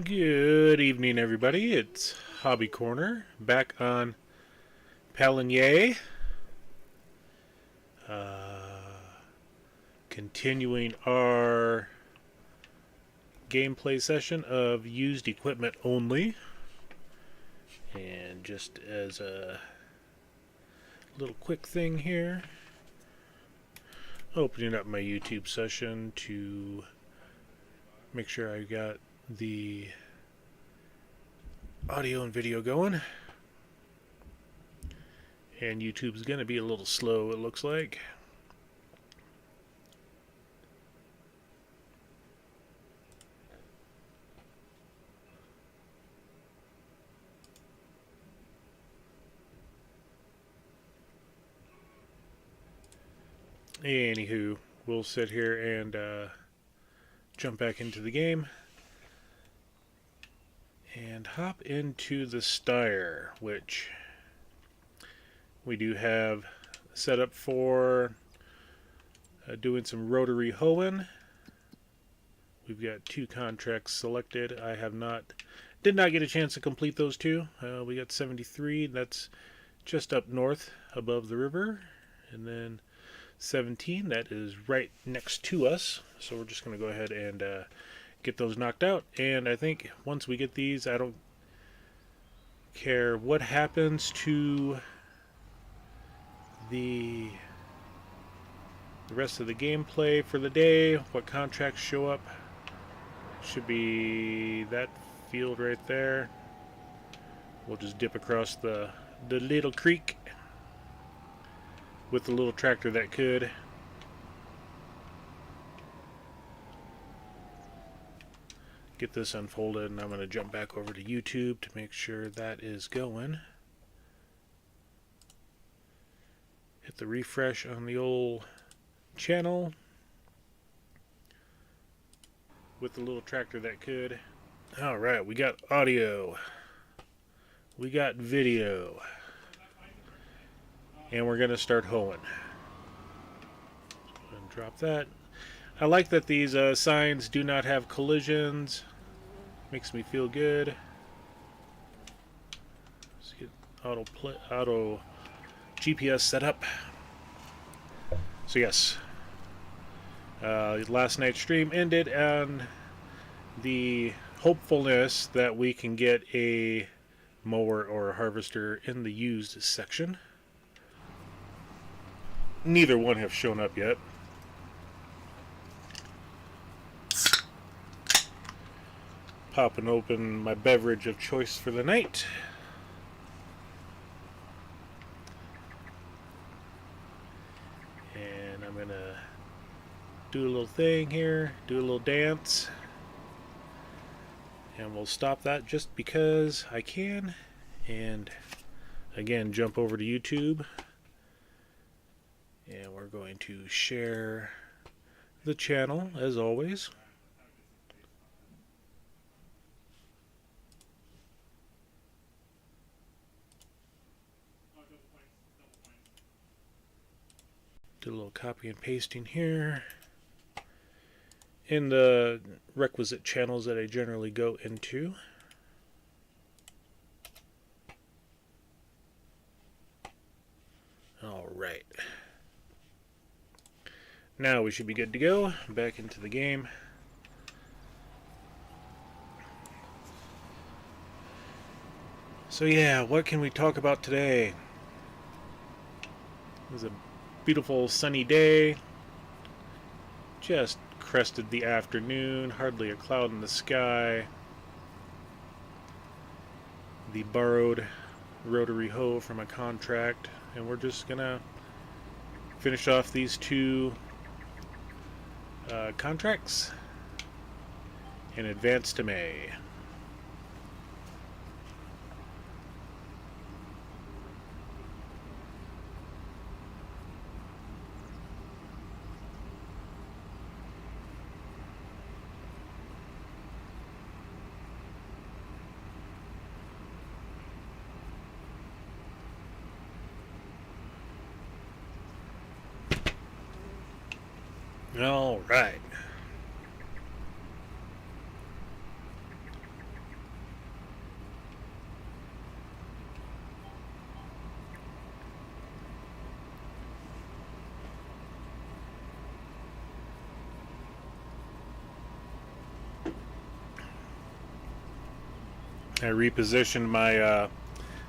Good evening, everybody. It's Hobby Corner back on Pallegney. Continuing our gameplay session of used equipment only. And just as a little quick thing here, opening up my YouTube session to make sure I got the audio and video going. And YouTube's going to be a little slow, it looks like. Anywho, we'll sit here and jump back into the game and hop into the Steyr, which we do have set up for doing some rotary hoeing. We've got 2 contracts selected. I did not get a chance to complete those 2. We got 73, that's just up north above the river, and then 17, that is right next to us. So we're just going to go ahead and get those knocked out. And I think once we get these, I don't care what happens to the rest of the gameplay for the day, what contracts show up. Should be that field right there. We'll just dip across the little creek with the little tractor that could. Get this unfolded, and I'm going to jump back over to YouTube to make sure that is going. Hit the refresh on the old channel with the little tractor that could. Alright, we got audio, we got video, and we're going to start hoeing. And drop that. I like that these signs do not have collisions. Makes me feel good. Let's get auto GPS set up. So yes, last night's stream ended on the hopefulness that we can get a mower or a harvester in the used section. Neither one have shown up yet. Popping open my beverage of choice for the night. And I'm gonna do a little thing here, do a little dance. And we'll stop that just because I can. And again, jump over to YouTube. And we're going to share the channel as always. Do a little copy and pasting here in the requisite channels that I generally go into. Alright. Now we should be good to go. Back into the game. So yeah, what can we talk about today? It was a beautiful sunny day. Just crested the afternoon. Hardly a cloud in the sky. The borrowed rotary hoe from a contract. And we're just gonna finish off these 2 contracts in advance to May. All right. I repositioned my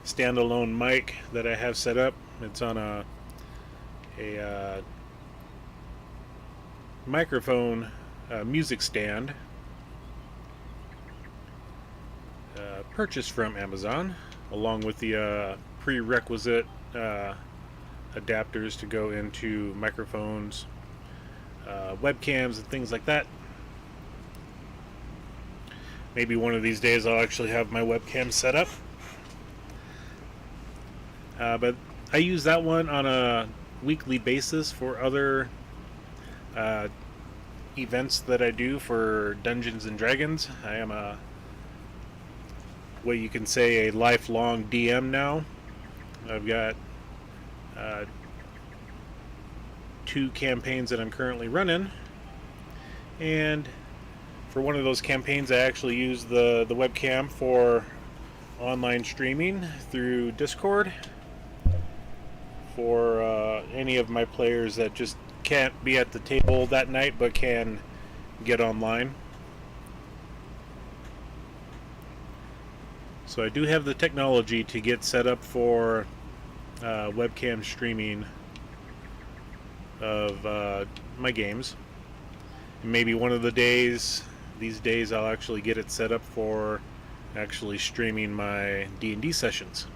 standalone mic that I have set up. It's on a microphone music stand purchased from Amazon, along with the prerequisite adapters to go into microphones, webcams, and things like that. Maybe one of these days I'll actually have my webcam set up. But I use that one on a weekly basis for other events that I do for Dungeons and Dragons. I am what you can say a lifelong DM now. I've got 2 campaigns that I'm currently running, and for one of those campaigns I actually use the webcam for online streaming through Discord for any of my players that just can't be at the table that night but can get online. So I do have the technology to get set up for webcam streaming of my games. And maybe one of the days, these days, I'll actually get it set up for actually streaming my D&D sessions.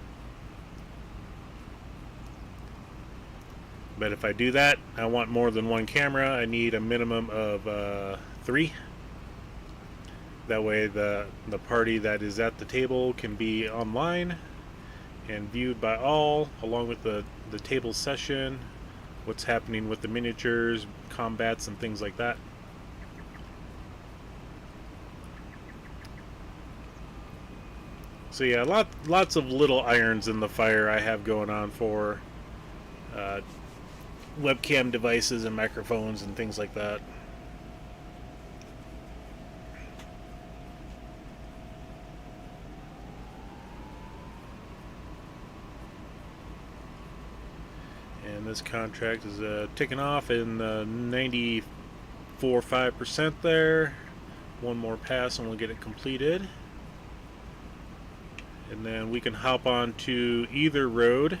But if I do that, I want more than one camera. I need a minimum of 3. That way the party that is at the table can be online and viewed by all, along with the table session, what's happening with the miniatures, combats, and things like that. So yeah, lots of little irons in the fire I have going on for webcam devices and microphones and things like that. And this contract is ticking off in 94.5% there. One more pass and we'll get it completed. And then we can hop on to either road.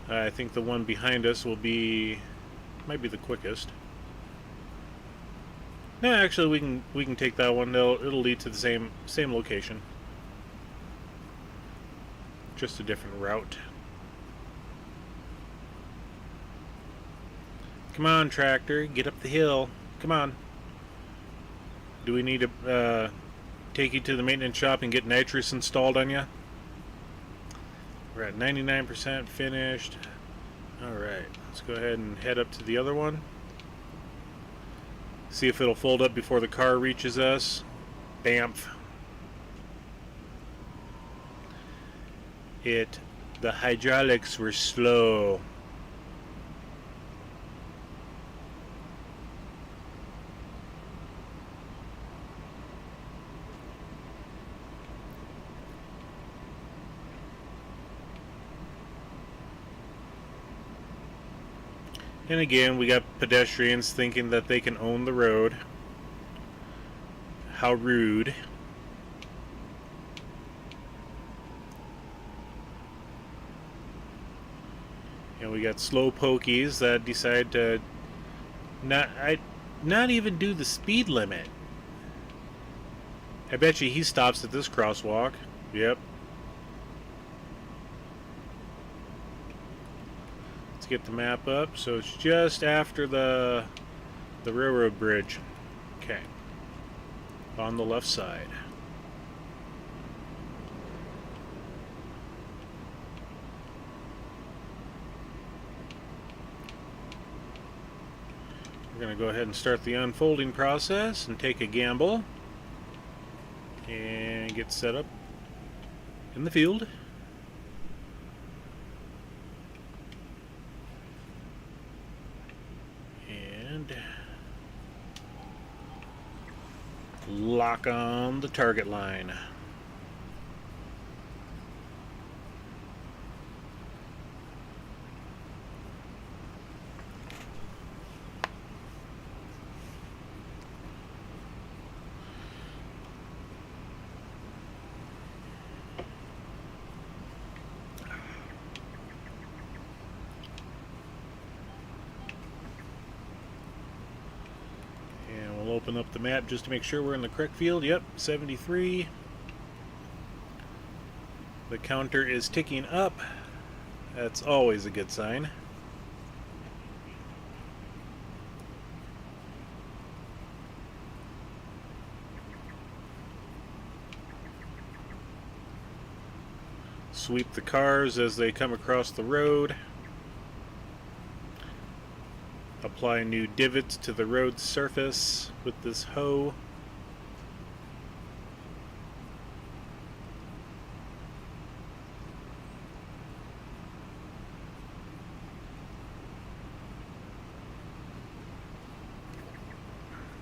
I think the one behind us might be the quickest. No, actually we can take that one. It'll lead to the same location. Just a different route. Come on, tractor, get up the hill. Come on. Do we need to take you to the maintenance shop and get nitrous installed on you? We're at 99% finished. Alright, let's go ahead and head up to the other one. See if it'll fold up before the car reaches us. Bamf. The hydraulics were slow. And again, we got pedestrians thinking that they can own the road. How rude. And we got slow pokies that decide to not even do the speed limit. I bet you he stops at this crosswalk. Yep. Let's get the map up. So it's just after the railroad bridge. Okay. On the left side. We're going to go ahead and start the unfolding process and take a gamble and get set up in the field. And lock on the target line. open up the map just to make sure we're in the correct field. Yep, 73. The counter is ticking up. That's always a good sign. Sweep the cars as they come across the road. Apply new divots to the road surface with this hoe.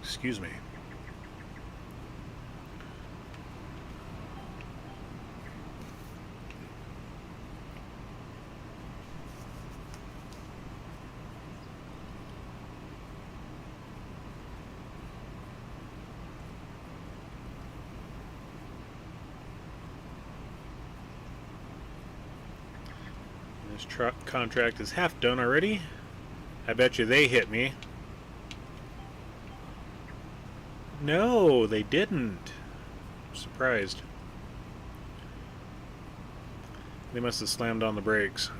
Excuse me. This truck contract is half done already. I bet you they hit me. No, they didn't. I'm surprised. They must have slammed on the brakes.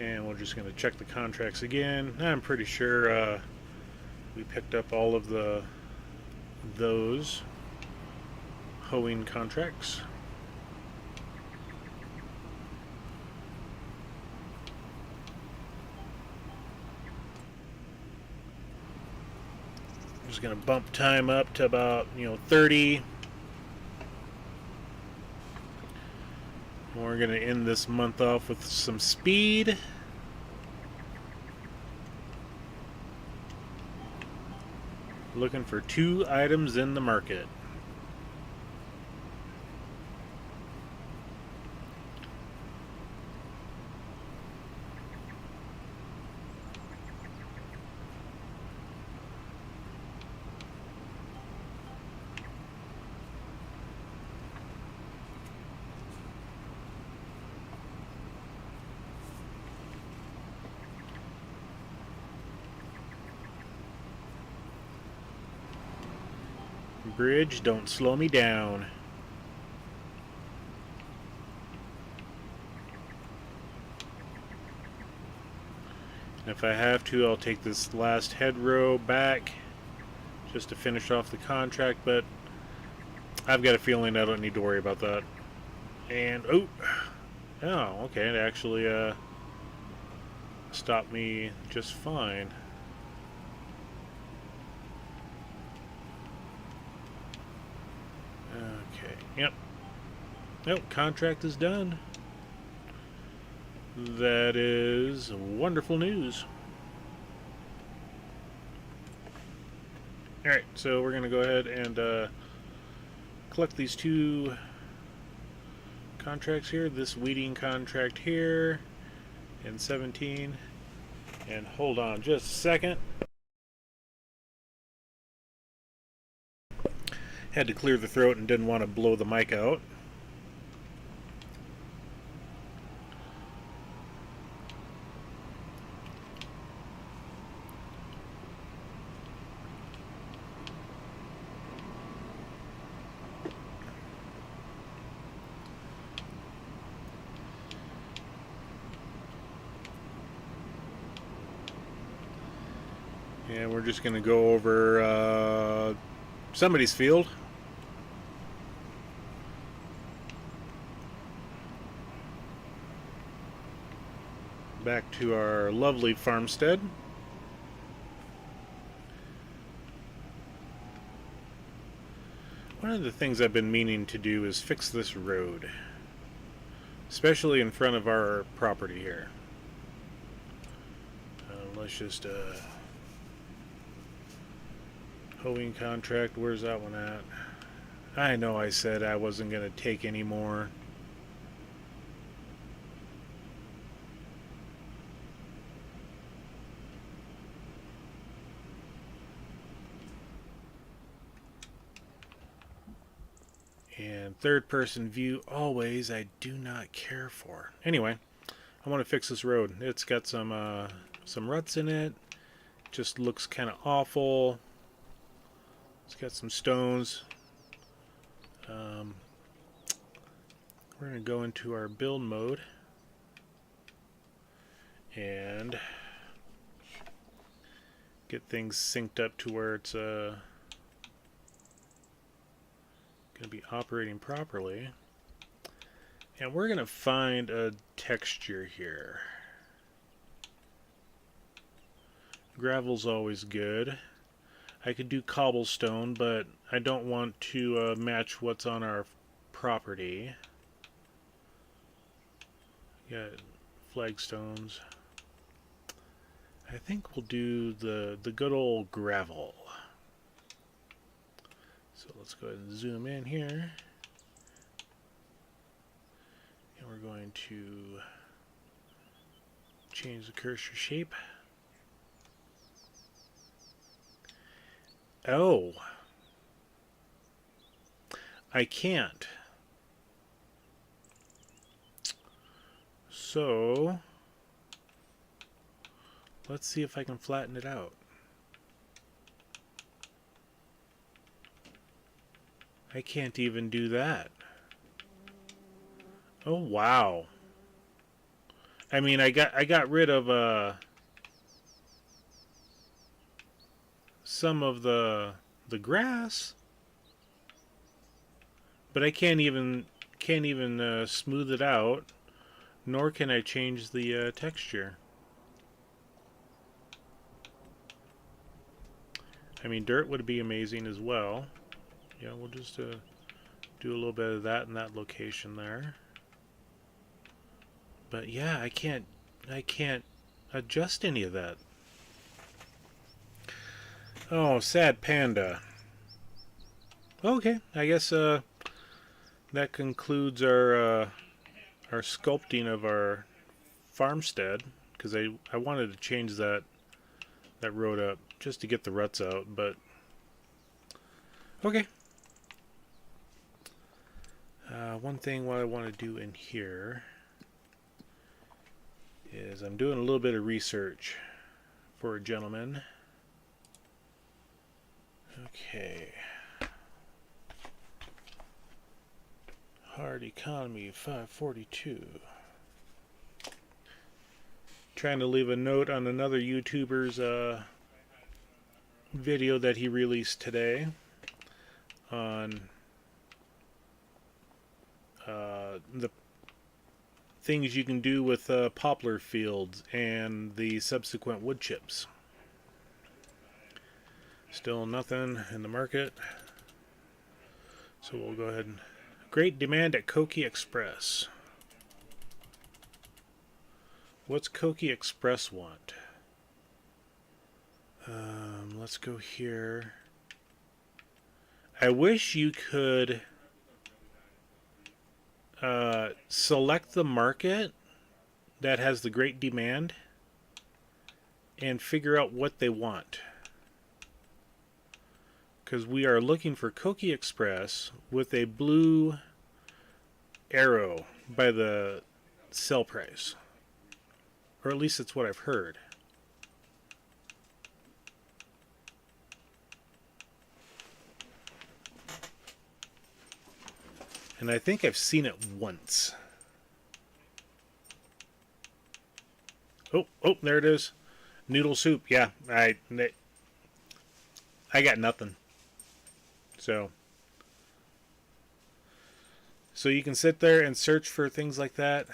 And we're just going to check the contracts again. I'm pretty sure we picked up all of those hoeing contracts. I'm just going to bump time up to about 30. We're going to end this month off with some speed. Looking for 2 items in the market. Bridge, don't slow me down. And if I have to, I'll take this last hedgerow back just to finish off the contract, but I've got a feeling I don't need to worry about that. And oh, okay, it actually stopped me just fine. Okay, yep. Nope, contract is done. That is wonderful news. Alright, so we're going to go ahead and collect these 2 contracts here. This weeding contract here in 17. And hold on just a second. Had to clear the throat and didn't want to blow the mic out. And we're just going to go over somebody's field. Back to our lovely farmstead. One of the things I've been meaning to do is fix this road, especially in front of our property here. Let's just hoeing contract, where's that one at? I know I said I wasn't going to take any more. And third person view always I do not care for. Anyway, I want to fix this road. It's got some ruts in it. Just looks kind of awful. It's got some stones. We're going to go into our build mode and get things synced up to where it's going to be operating properly. And we're going to find a texture here. Gravel's always good. I could do cobblestone, but I don't want to match what's on our property. Got flagstones. I think we'll do the good old gravel. So let's go ahead and zoom in here. And we're going to change the cursor shape. Oh, I can't. So let's see if I can flatten it out. I can't even do that. Oh wow. I mean, I got rid of some of the grass, but I can't even smooth it out, nor can I change the texture. I mean, dirt would be amazing as well. Yeah, we'll just do a little bit of that in that location there. But yeah, I can't adjust any of that. Oh, sad panda. Okay, I guess that concludes our sculpting of our farmstead, because I wanted to change that road up just to get the ruts out, but okay. One thing what I want to do in here is I'm doing a little bit of research for a gentleman. Okay. Hard economy 542. Trying to leave a note on another YouTuber's video that he released today on the things you can do with poplar fields and the subsequent wood chips. Still nothing in the market, so we'll go ahead and great demand at Koki Express. What's Koki Express want? Let's go here. I wish you could select the market that has the great demand and figure out what they want. Because we are looking for Koki Express with a blue arrow by the sell price. Or at least that's what I've heard. And I think I've seen it once. Oh, there it is. Noodle soup. Yeah, I got nothing. So you can sit there and search for things like that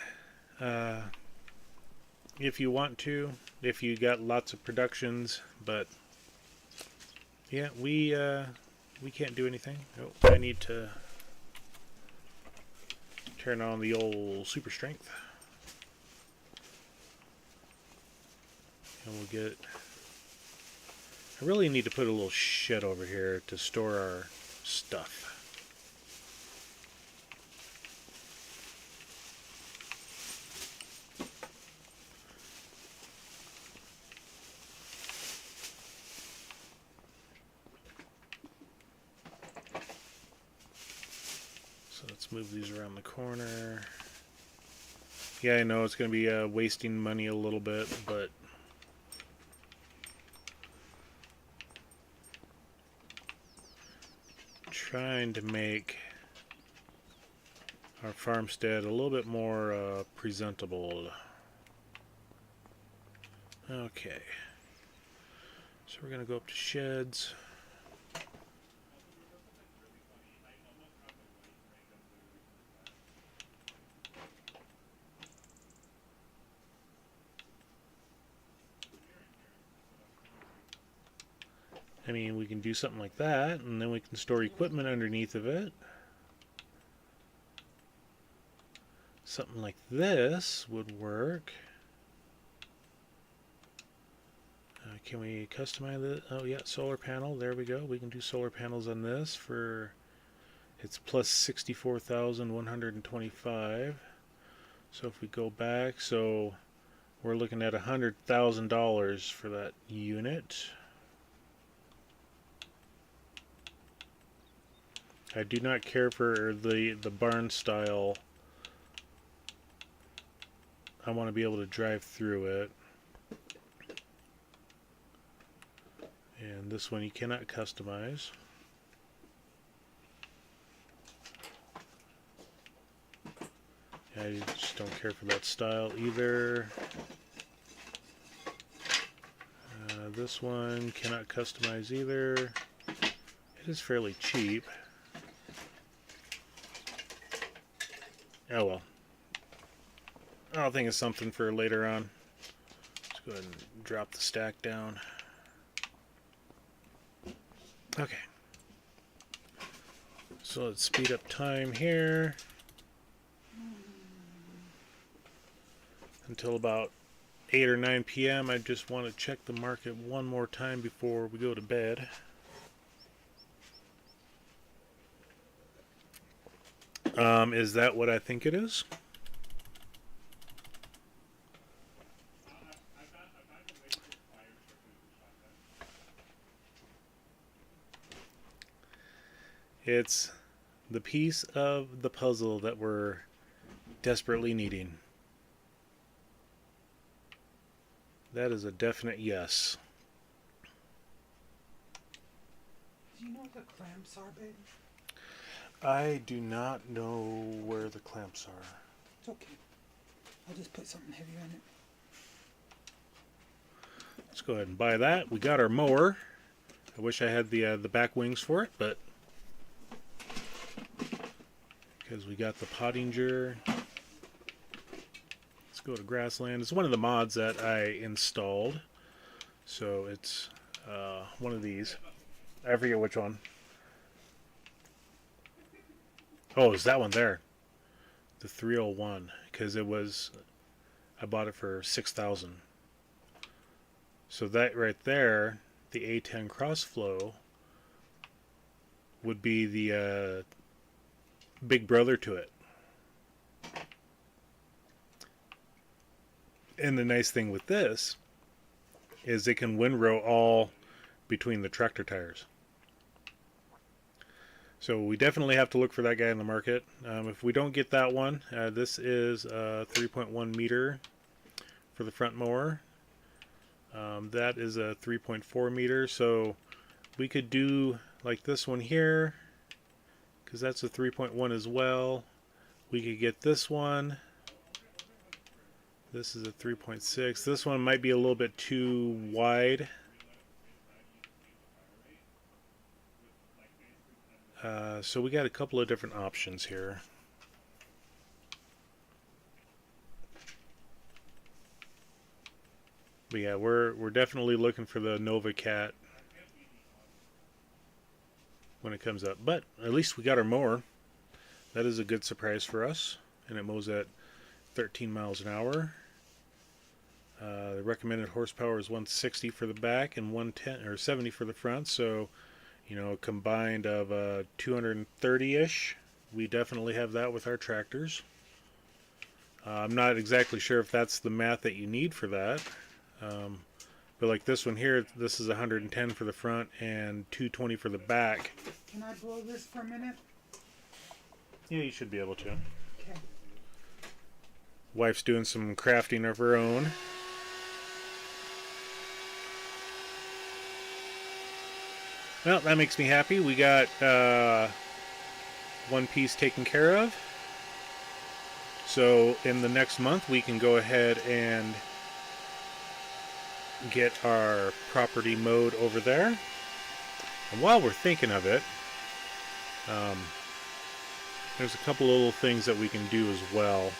if you want to, if you got lots of productions, but yeah, we can't do anything. Oh, I need to turn on the old super strength. And we'll get... I really need to put a little shed over here to store our stuff. So Let's move these around the corner. Yeah, I know it's going to be wasting money a little bit, but trying to make our farmstead a little bit more presentable. Okay, so we're going to go up to sheds. I mean, we can do something like that, and then we can store equipment underneath of it. Something like this would work. Can we customize it? Oh yeah, solar panel. There we go. We can do solar panels on this for, it's plus 64,125. So if we go back, so we're looking at $100,000 for that unit. I do not care for the barn style. I want to be able to drive through it. And this one you cannot customize. I just don't care for that style either. This one cannot customize either. It is fairly cheap. Oh well. I'll think of something for later on. Let's go ahead and drop the stack down. Okay. So let's speed up time here until about 8 or 9 p.m. I just want to check the market one more time before we go to bed. Is that what I think it is? It's the piece of the puzzle that we're desperately needing. That is a definite yes. Do you know what the clamps are, babe? I do not know where the clamps are. It's okay. I'll just put something heavy on it. Let's go ahead and buy that. We got our mower. I wish I had the back wings for it, but because we got the Pottinger. Let's go to grassland. It's one of the mods that I installed, so it's one of these. I forget which one. Oh, it's that one there, the 301, because it was, I bought it for $6,000. So that right there, the A10 Crossflow, would be the big brother to it. And the nice thing with this is it can windrow all between the tractor tires. So we definitely have to look for that guy in the market. If we don't get that one, this is a 3.1 meter for the front mower. That is a 3.4 meter. So we could do like this one here, because that's a 3.1 as well. We could get this one. This is a 3.6. This one might be a little bit too wide. So we got a couple of different options here. But yeah, we're definitely looking for the Nova Cat when it comes up. But at least we got our mower. That is a good surprise for us, and it mows at 13 miles an hour. The recommended horsepower is 160 for the back and 110 or 70 for the front. So, you know, a combined of 230-ish. We definitely have that with our tractors. I'm not exactly sure if that's the math that you need for that. But like this one here, this is 110 for the front and 220 for the back. Can I blow this for a minute? Yeah, you should be able to. Okay. Wife's doing some crafting of her own. Well, that makes me happy. We got one piece taken care of. So in the next month, we can go ahead and get our property mowed over there. And while we're thinking of it, there's a couple little things that we can do as well.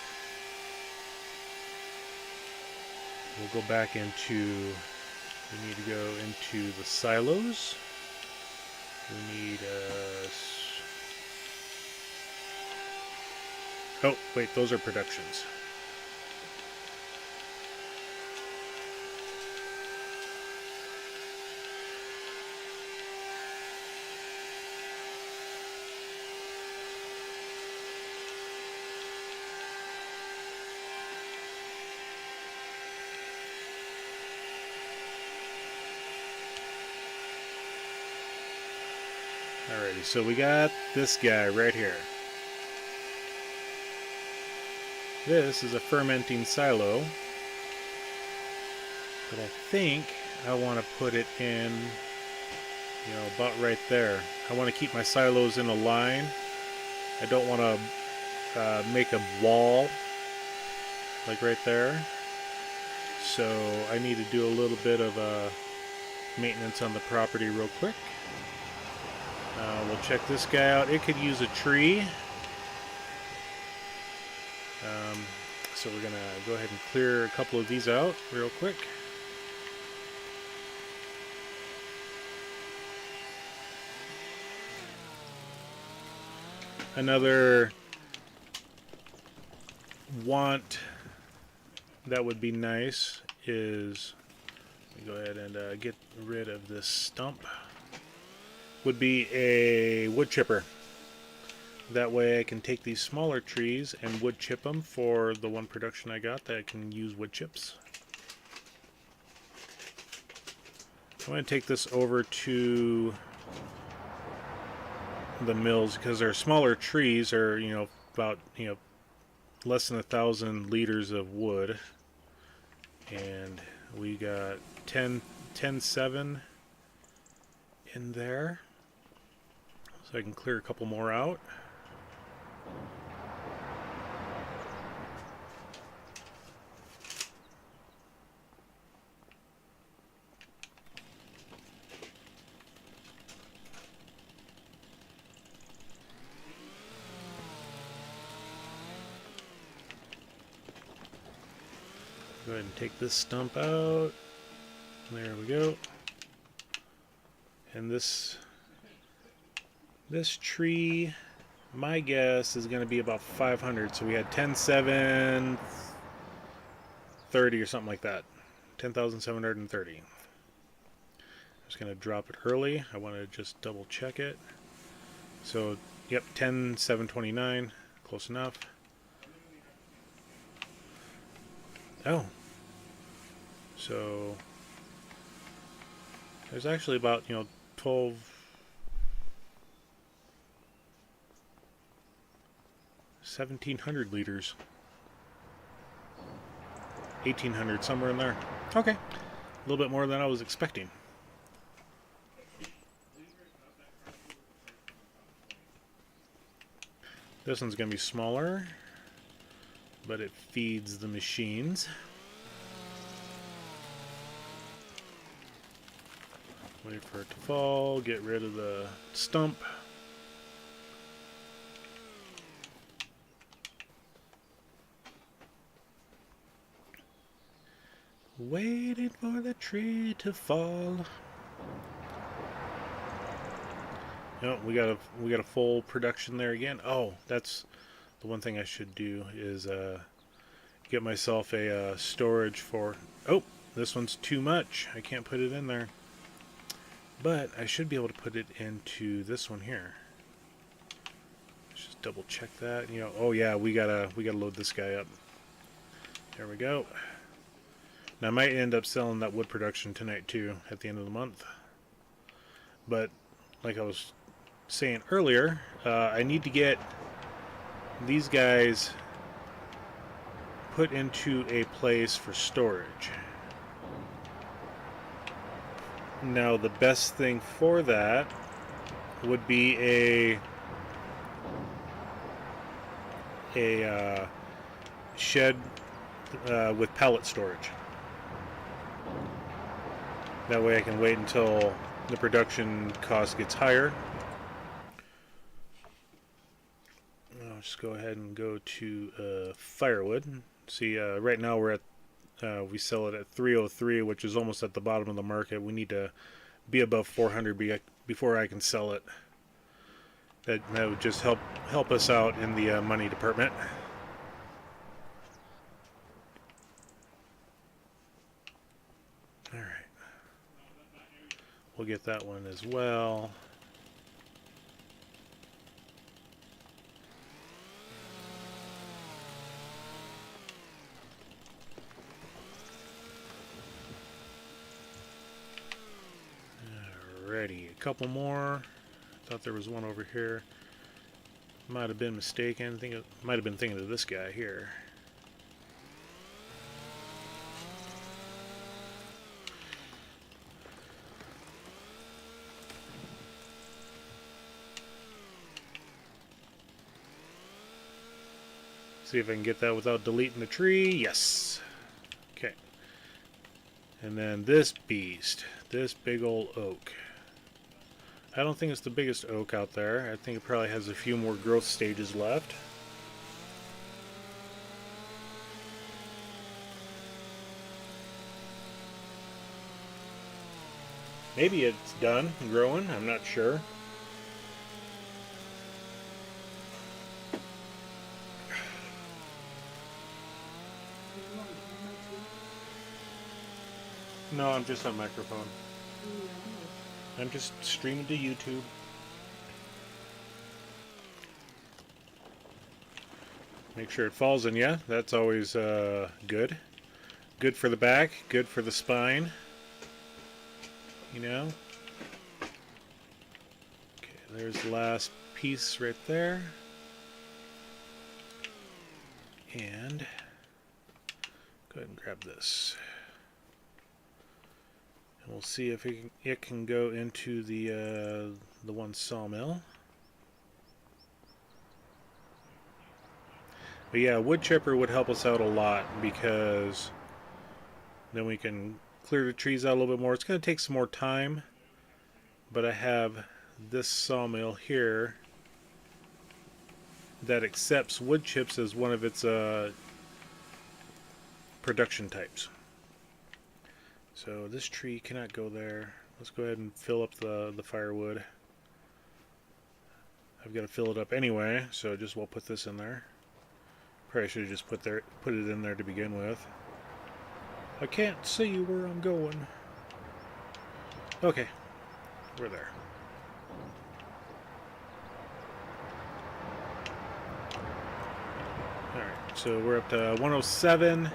We'll go back into, we need to go into the silos. We need oh, wait, those are productions. Alrighty, so we got this guy right here. This is a fermenting silo, but I think I want to put it in, you know, about right there. I want to keep my silos in a line. I don't want to make a wall like right there. So I need to do a little bit of maintenance on the property real quick. We'll check this guy out. It could use a tree. So we're going to go ahead and clear a couple of these out real quick. Another want that would be nice is, let me go ahead and get rid of this stump, would be a wood chipper. That way I can take these smaller trees and wood chip them for the one production I got that I can use wood chips. I'm going to take this over to the mills because our smaller trees are, you know, about, you know, less than 1,000 liters of wood, and we got 10.7 in there, so I can clear a couple more out. Go ahead and take this stump out. There we go. And this tree, my guess is going to be about 500. So we had 10,730 or something like that. 10,730. I'm just going to drop it early. I want to just double check it. So, yep, 10,729. Close enough. Oh. So there's actually about, you know, 1,700 liters. 1,800, somewhere in there. Okay. A little bit more than I was expecting. This one's going to be smaller, but it feeds the machines. Wait for it to fall, get rid of the stump. Waiting for the tree to fall. Oh, we got a full production there again. Oh, that's the one thing I should do is get myself a storage for. Oh, this one's too much. I can't put it in there. But I should be able to put it into this one here. Let's just double check that. You know, oh yeah, we gotta load this guy up. There we go. Now I might end up selling that wood production tonight too at the end of the month. But like I was saying earlier, I need to get these guys put into a place for storage. Now the best thing for that would be a shed with pallet storage. That way I can wait until the production cost gets higher. I'll just go ahead and go to firewood. See, right now we're at we sell it at 303, which is almost at the bottom of the market. We need to be above 400 before I can sell it. That would just help us out in the money department. All right, we'll get that one as well. Alrighty, a couple more. Thought there was one over here. Might have been mistaken. Might have been thinking of this guy here. See if I can get that without deleting the tree. Yes. Okay. And then this beast, this big old oak. I don't think it's the biggest oak out there. I think it probably has a few more growth stages left. Maybe it's done growing, I'm not sure. No, I'm just on microphone. I'm just streaming to YouTube. Make sure it falls in you. That's always good. Good for the back, good for the spine. You know? Okay, there's the last piece right there. And go ahead and grab this. And we'll see if it can go into the one sawmill. But yeah, wood chipper would help us out a lot because then we can clear the trees out a little bit more. It's going to take some more time, but I have this sawmill here that accepts wood chips as one of its production types. So this tree cannot go there. Let's go ahead and fill up the firewood. I've got to fill it up anyway, so just we'll put this in there. Probably should have just put it in there to begin with. I can't see where I'm going. Okay, we're there. Alright, so we're up to 107.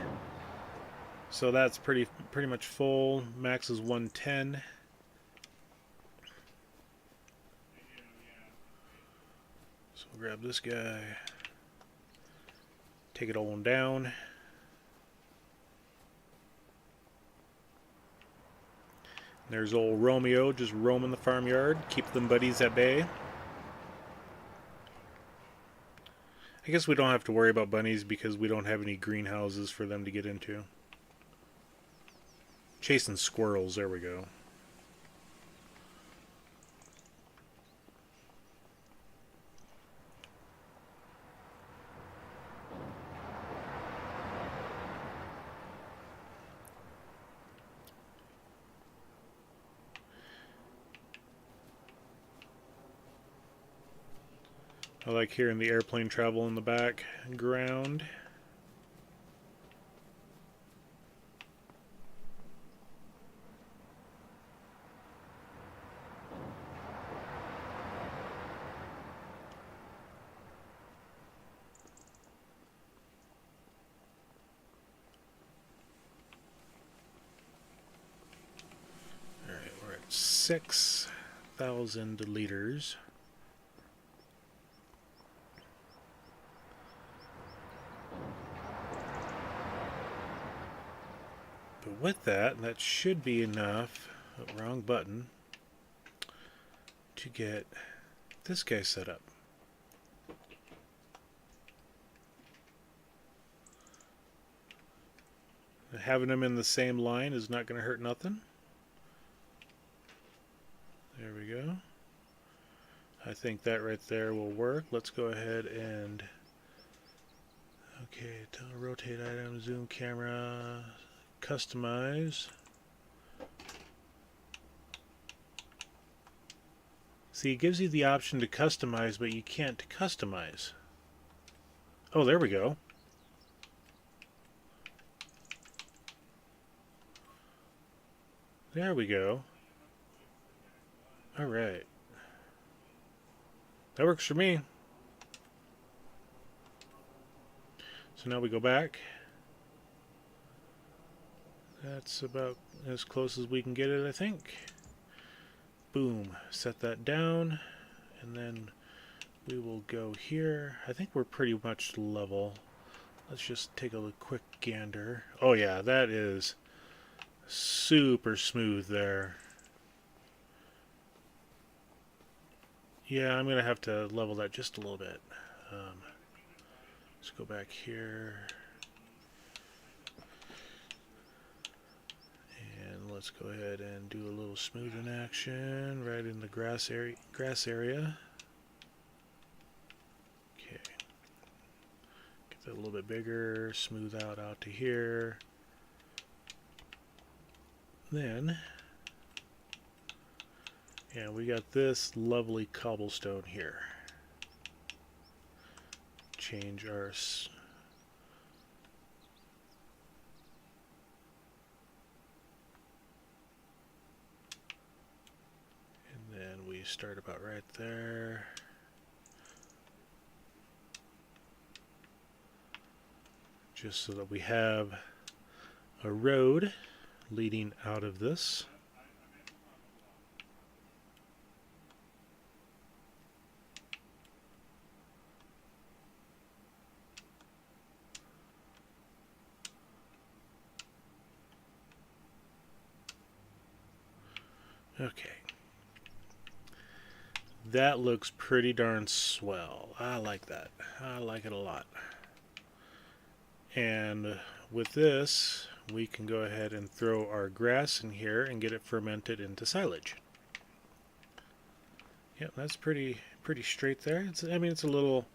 So that's pretty much full. Max is 110. So we'll grab this guy. Take it all on down. There's old Romeo just roaming the farmyard. Keep them buddies at bay. I guess we don't have to worry about bunnies because we don't have any greenhouses for them to get into. Chasing squirrels, there we go. I like hearing the airplane travel in the background. Alright, we're at 6,000 liters. with that, that should be enough. Oh, wrong button. To get this guy set up. Having them in the same line is not going to hurt nothing. There we go. I think that right there will work. Let's go ahead and rotate item, zoom camera, customize. See, it gives you the option to customize, but you can't customize. Oh, there we go. There we go. All right. That works for me. So now we go back. That's about as close as we can get it, I think. Boom. Set that down. And then we will go here. I think we're pretty much level. Let's just take a quick gander. Oh yeah, that is super smooth there. Yeah, I'm going to have to level that just a little bit. Let's go back here. And let's go ahead and do a little smoothing action right in the grass area. Okay. Get that a little bit bigger, smooth out to here. Then, yeah, we got this lovely cobblestone here. Change our and then we start about right there. Just so that we have a road leading out of this. Okay. That looks pretty darn swell. I like that. I like it a lot. And with this, we can go ahead and throw our grass in here and get it fermented into silage. Yep, that's pretty straight there. I mean, it's a little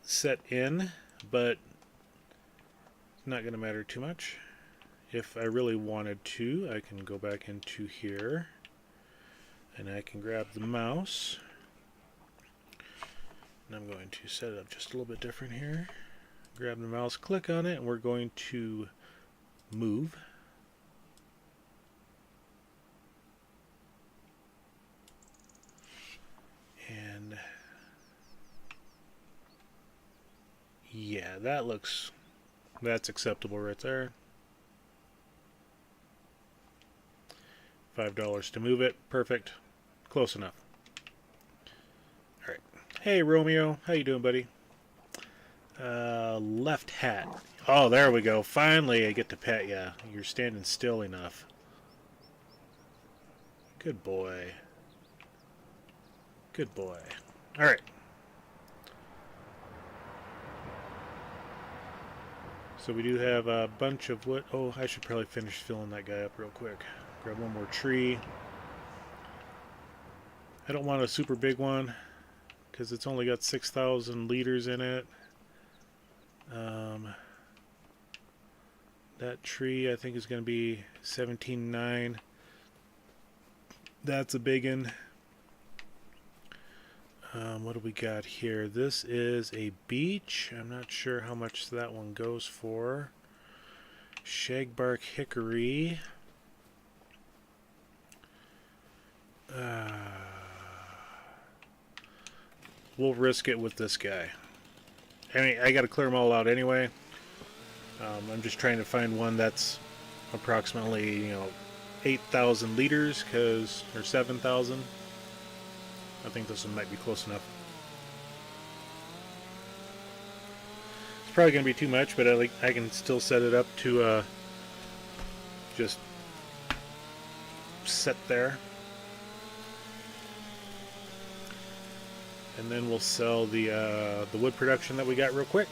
set in, but not going to matter too much. If I really wanted to, I can go back into here and I can grab the mouse. And I'm going to set it up just a little bit different here. Grab the mouse, click on it, and we're going to move. And yeah, that's acceptable right there. $5 to move it. Perfect. Close enough. Alright. Hey, Romeo. How you doing, buddy? Left hat. Oh, there we go. Finally, I get to pet ya. You're standing still enough. Good boy. Good boy. Alright. So we do have a bunch of wood. Oh, I should probably finish filling that guy up real quick. Grab one more tree. I don't want a super big one because it's only got 6,000 liters in it. That tree I think is going to be 17.9. That's a big one. What do we got here? This is a beech. I'm not sure how much that one goes for. Shagbark hickory. We'll risk it with this guy. I mean, I got to clear them all out anyway. I'm just trying to find one that's approximately, 8,000 liters, or 7,000. I think this one might be close enough. It's probably going to be too much, but I can still set it up to just set there. And then we'll sell the wood production that we got real quick.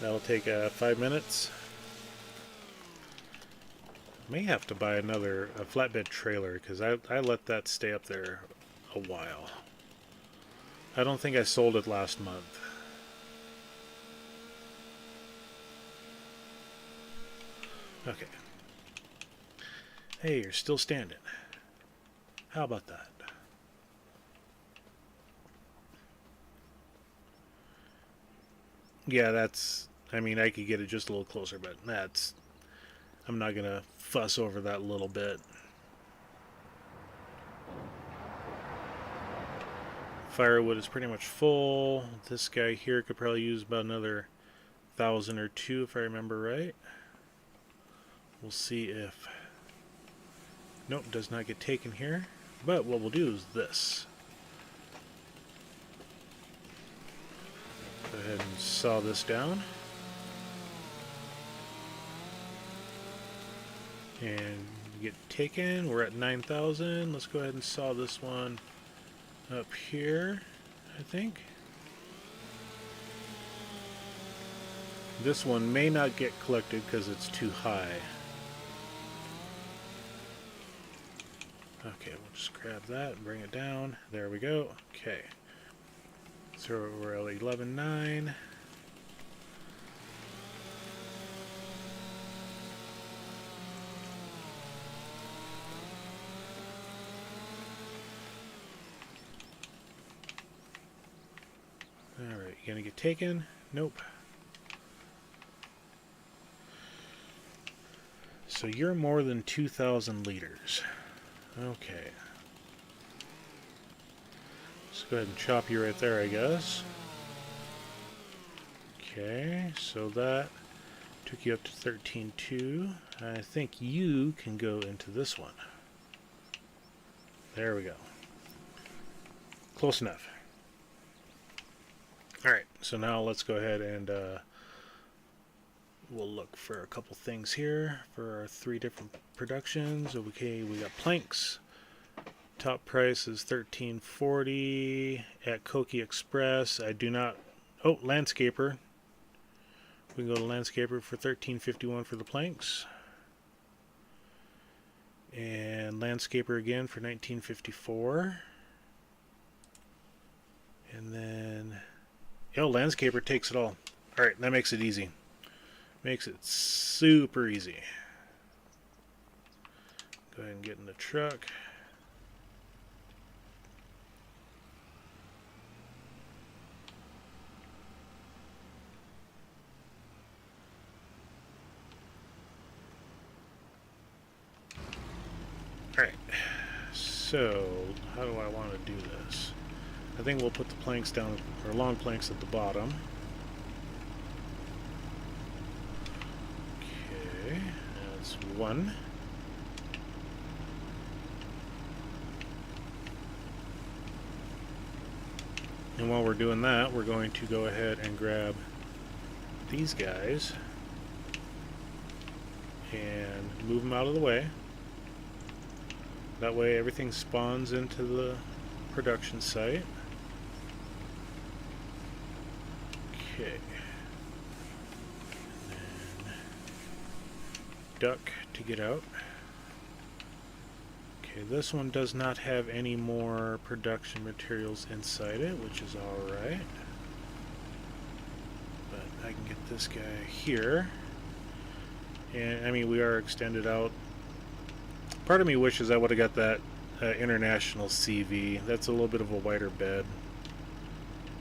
That'll take 5 minutes. May have to buy another flatbed trailer because I let that stay up there a while. I don't think I sold it last month. Okay. Hey, you're still standing. How about that? Yeah, that's... I mean, I could get it just a little closer, but that's... I'm not gonna fuss over that little bit. Firewood is pretty much full. This guy here could probably use about another 1,000 or 2 if I remember right. We'll see if... Nope, does not get taken here. But what we'll do is this. Go ahead and saw this down. And get taken. We're at 9,000. Let's go ahead and saw this one up here, I think. This one may not get collected because it's too high. Okay, we'll just grab that and bring it down. There we go. Okay. So we're at 11.9. Alright, you gonna get taken? Nope. So you're more than 2,000 liters. Okay. Let's go ahead and chop you right there, I guess. Okay, so that took you up to 13.2. I think you can go into this one. There we go. Close enough. Alright, so now let's go ahead and we'll look for a couple things here for our 3 different productions. Okay, we got planks. Top price is $13.40 at Koki Express. I do not... Oh, Landscaper. We can go to Landscaper for $13.51 for the planks. And Landscaper again for $19.54. And then... Oh, Landscaper takes it all. Alright, that makes it easy. Makes it super easy. Go ahead and get in the truck. Alright, so how do I want to do this? I think we'll put the planks down, or long planks at the bottom. Okay, that's 1. And while we're doing that, we're going to go ahead and grab these guys and move them out of the way. That way everything spawns into the production site. Okay. And then duck to get out. Okay, this one does not have any more production materials inside it, which is alright. But I can get this guy here. And, I mean, we are extended out. Part of me wishes I would have got that International CV. That's a little bit of a wider bed.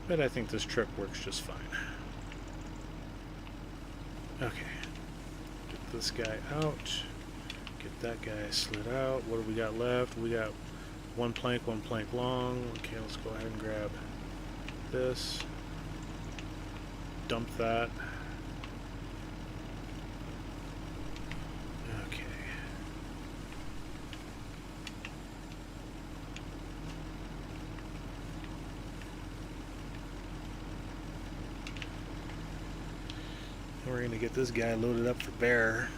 But I think this truck works just fine. Okay. Get this guy out. Get that guy slid out. What do we got left? We got 1 plank long. Okay, let's go ahead and grab this. Dump that. Okay. We're going to get this guy loaded up for bear.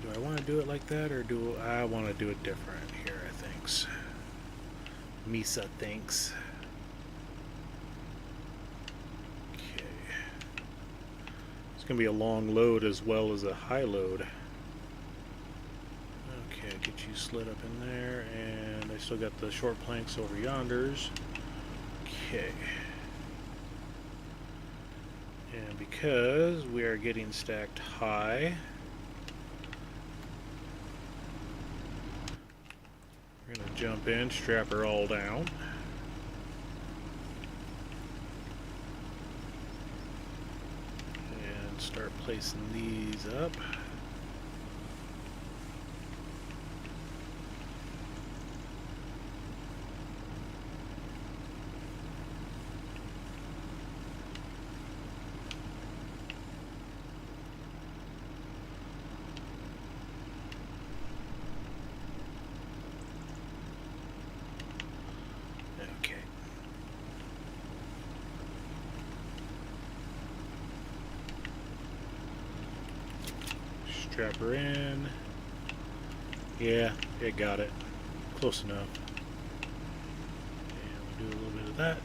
Do I want to do it like that, or do I want to do it different here, I think. Misa thinks. Okay. It's going to be a long load as well as a high load. Okay, get you slid up in there, and I still got the short planks over yonders. Okay. And because we are getting stacked high, we're going to jump in, strap her all down. And start placing these up. Strap her in. Yeah, it got it. Close enough. And we'll do a little bit of that.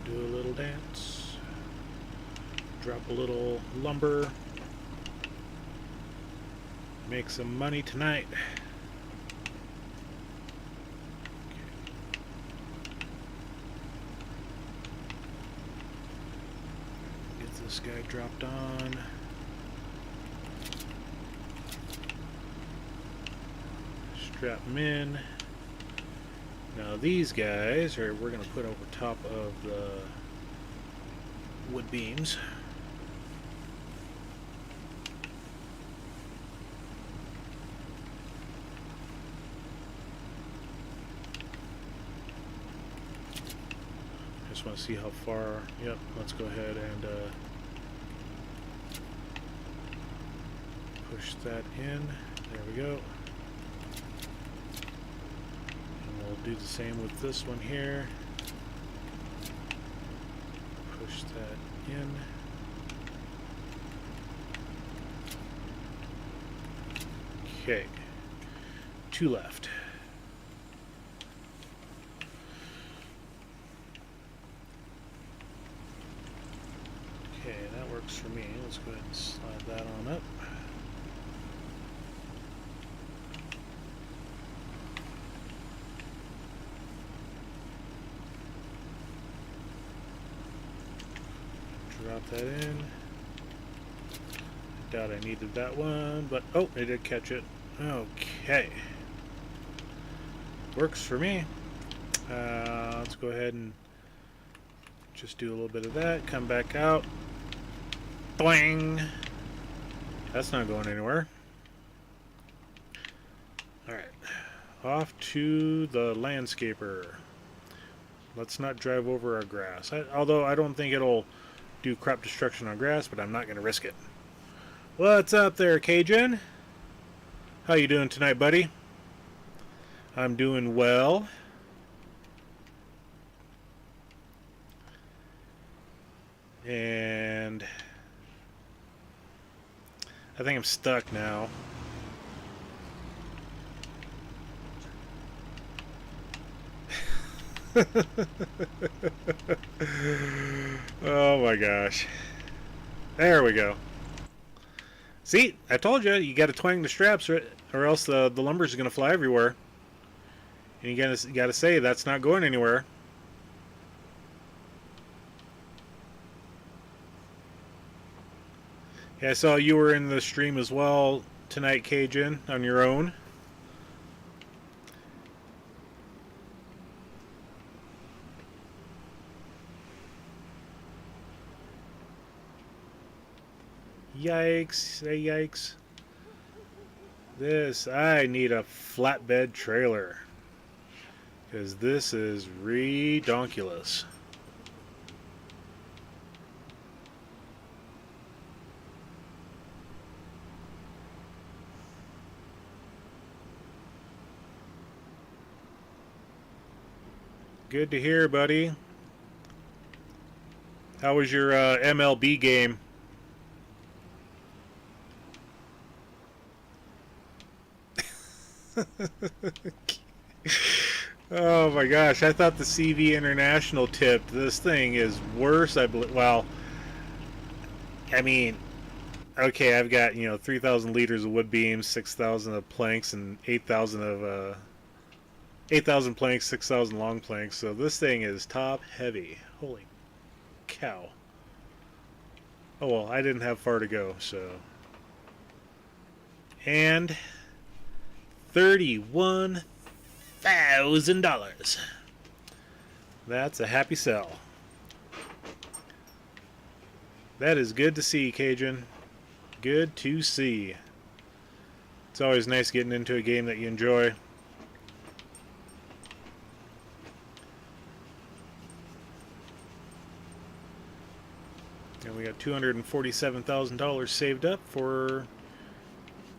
Do a little dance. Drop a little lumber. Make some money tonight. This guy dropped on. Strap them in. Now these guys we're going to put over top of the wood beams. Just want to see how far. Yep, let's go ahead and push that in. There we go. And we'll do the same with this one here. Push that in. Okay. 2 left. Okay, that works for me. Let's go ahead and slide that on up. Drop that in. I doubt I needed that one, but oh, I did catch it. Okay. Works for me. Let's go ahead and just do a little bit of that. Come back out. Boing! That's not going anywhere. Alright. Off to the landscaper. Let's not drive over our grass. Although I don't think it'll do crop destruction on grass, but I'm not going to risk it. What's up there, Cajun? How you doing tonight, buddy? I'm doing well. And I think I'm stuck now. Oh my gosh. There we go. See, I told you, you got to twang the straps or else the lumber's going to fly everywhere. And you got to say that's not going anywhere. Yeah, I saw you were in the stream as well tonight, Cajun, on your own. Yikes, yikes. I need a flatbed trailer. Because this is redonkulous. Good to hear, buddy. How was your MLB game? Oh my gosh, I thought the CV International tipped. This thing is worse, I believe. Well, I mean, okay, I've got, 3,000 liters of wood beams, 6,000 of planks, and 8,000 planks, 6,000 long planks. So this thing is top heavy. Holy cow. Oh well, I didn't have far to go, so. And $31,000. That's a happy sell. That is good to see, Cajun. Good to see. It's always nice getting into a game that you enjoy. And we got $247,000 saved up for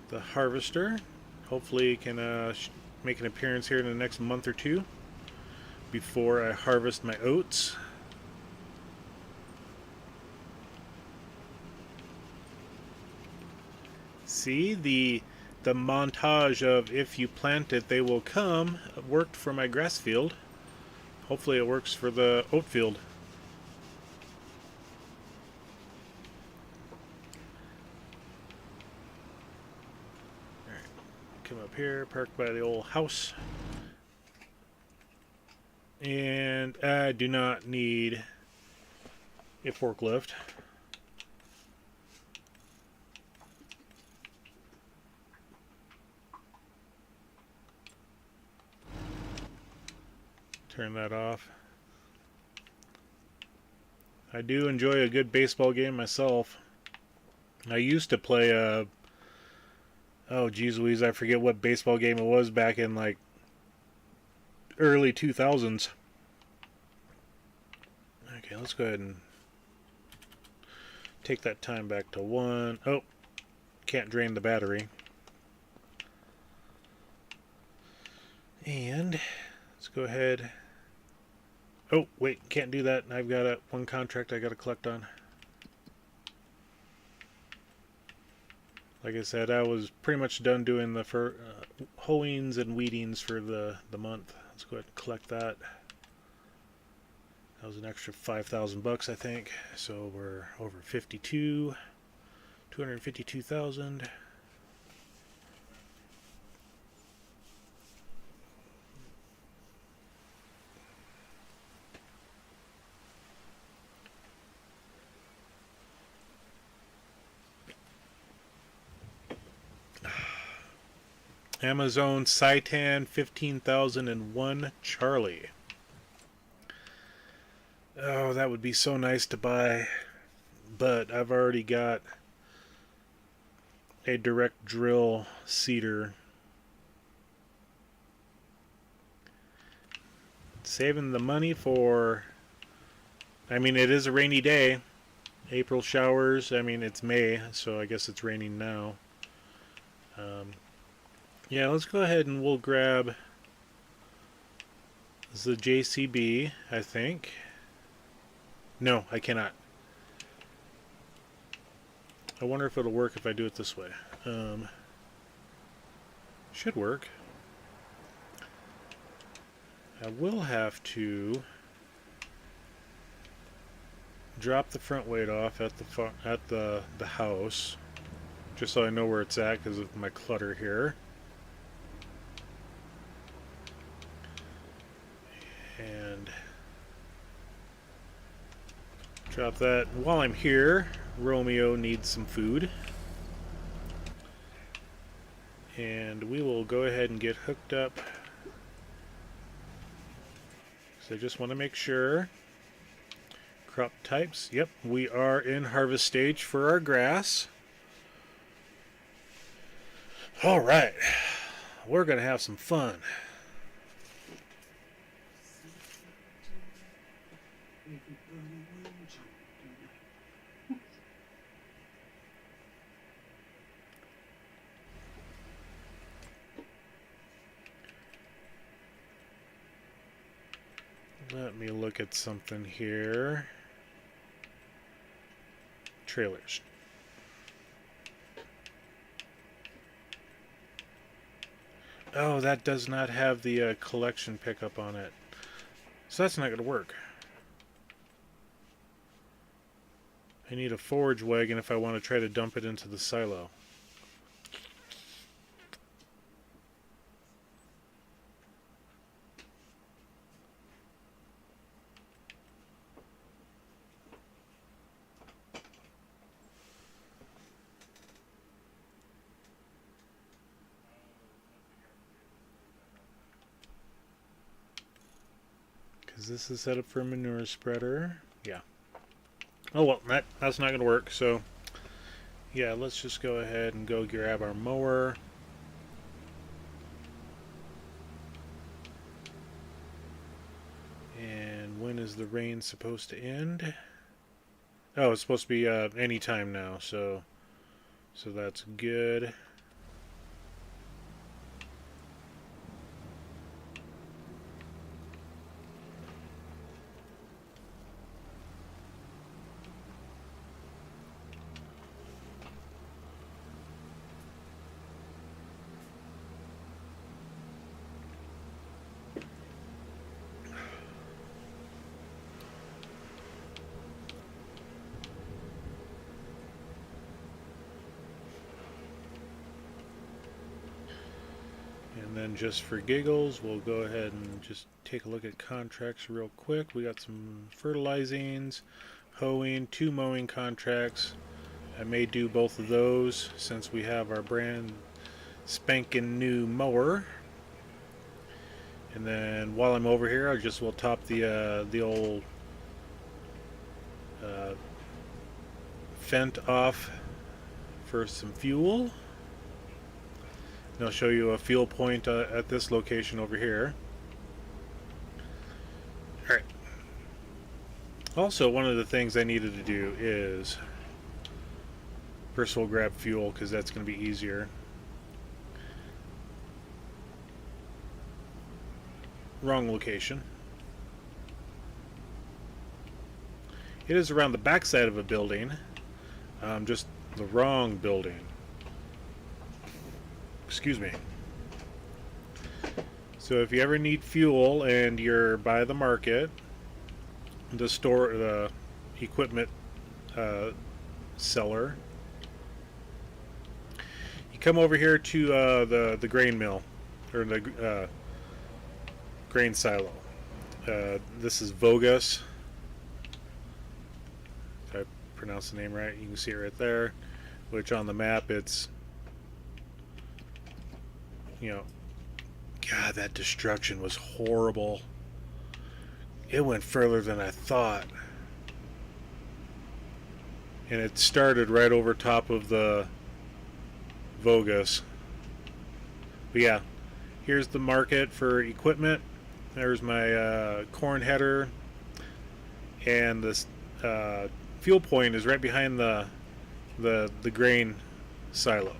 the harvester. Hopefully it can make an appearance here in the next month or two before I harvest my oats. See, the montage of if you plant it, they will come worked for my grass field. Hopefully it works for the oat field. Alright, come up here, park by the old house. And I do not need a forklift. Turn that off. I do enjoy a good baseball game myself. I used to play oh geez Louise, I forget what baseball game it was back in like early 2000s. Okay, let's go ahead and take that time back to 1. Oh, can't drain the battery. And let's go ahead. Oh, wait, can't do that. I've got one contract I got to collect on. Like I said, I was pretty much done doing the hoeings and weedings for the month. Let's go ahead and collect that. That was an extra $5,000, I think. So we're over 252,000. Amazon Citan 15,001 Charlie. Oh, that would be so nice to buy, but I've already got a direct drill seeder. Saving the money for, I mean, it is a rainy day. April showers, I mean, it's May, so I guess it's raining now. Yeah, let's go ahead and we'll grab the JCB, I think. No, I cannot. I wonder if it'll work if I do it this way. Should work. I will have to drop the front weight off at the house, just so I know where it's at because of my clutter here. And drop that. While I'm here, Romeo needs some food. And we will go ahead and get hooked up. So I just want to make sure. Crop types. Yep, we are in harvest stage for our grass. All right. We're going to have some fun. Let me look at something here. Trailers. Oh, that does not have the collection pickup on it. So that's not going to work. I need a forage wagon if I want to try to dump it into the silo. Because this is set up for a manure spreader. Yeah. Oh well, that's not going to work. So, yeah, let's just go ahead and go grab our mower. And when is the rain supposed to end? Oh, it's supposed to be any time now. So that's good. And then just for giggles, we'll go ahead and just take a look at contracts real quick. We got some fertilizings, hoeing, 2 mowing contracts. I may do both of those since we have our brand spanking new mower. And then while I'm over here, I just will top the old Fent off for some fuel. And I'll show you a fuel point at this location over here. Alright. Also, one of the things I needed to do is, first we'll grab fuel because that's going to be easier. Wrong location. It is around the backside of a building, just the wrong building. Excuse me. So if you ever need fuel and you're by the market, the store, the equipment seller, you come over here to the grain mill, or the grain silo. This is Vogus. If I pronounce the name right, you can see it right there. Which on the map, it's, you know, God, that destruction was horrible. It went further than I thought. And it started right over top of the Vogus. But yeah, here's the market for equipment. There's my corn header. And this fuel point is right behind the grain silo.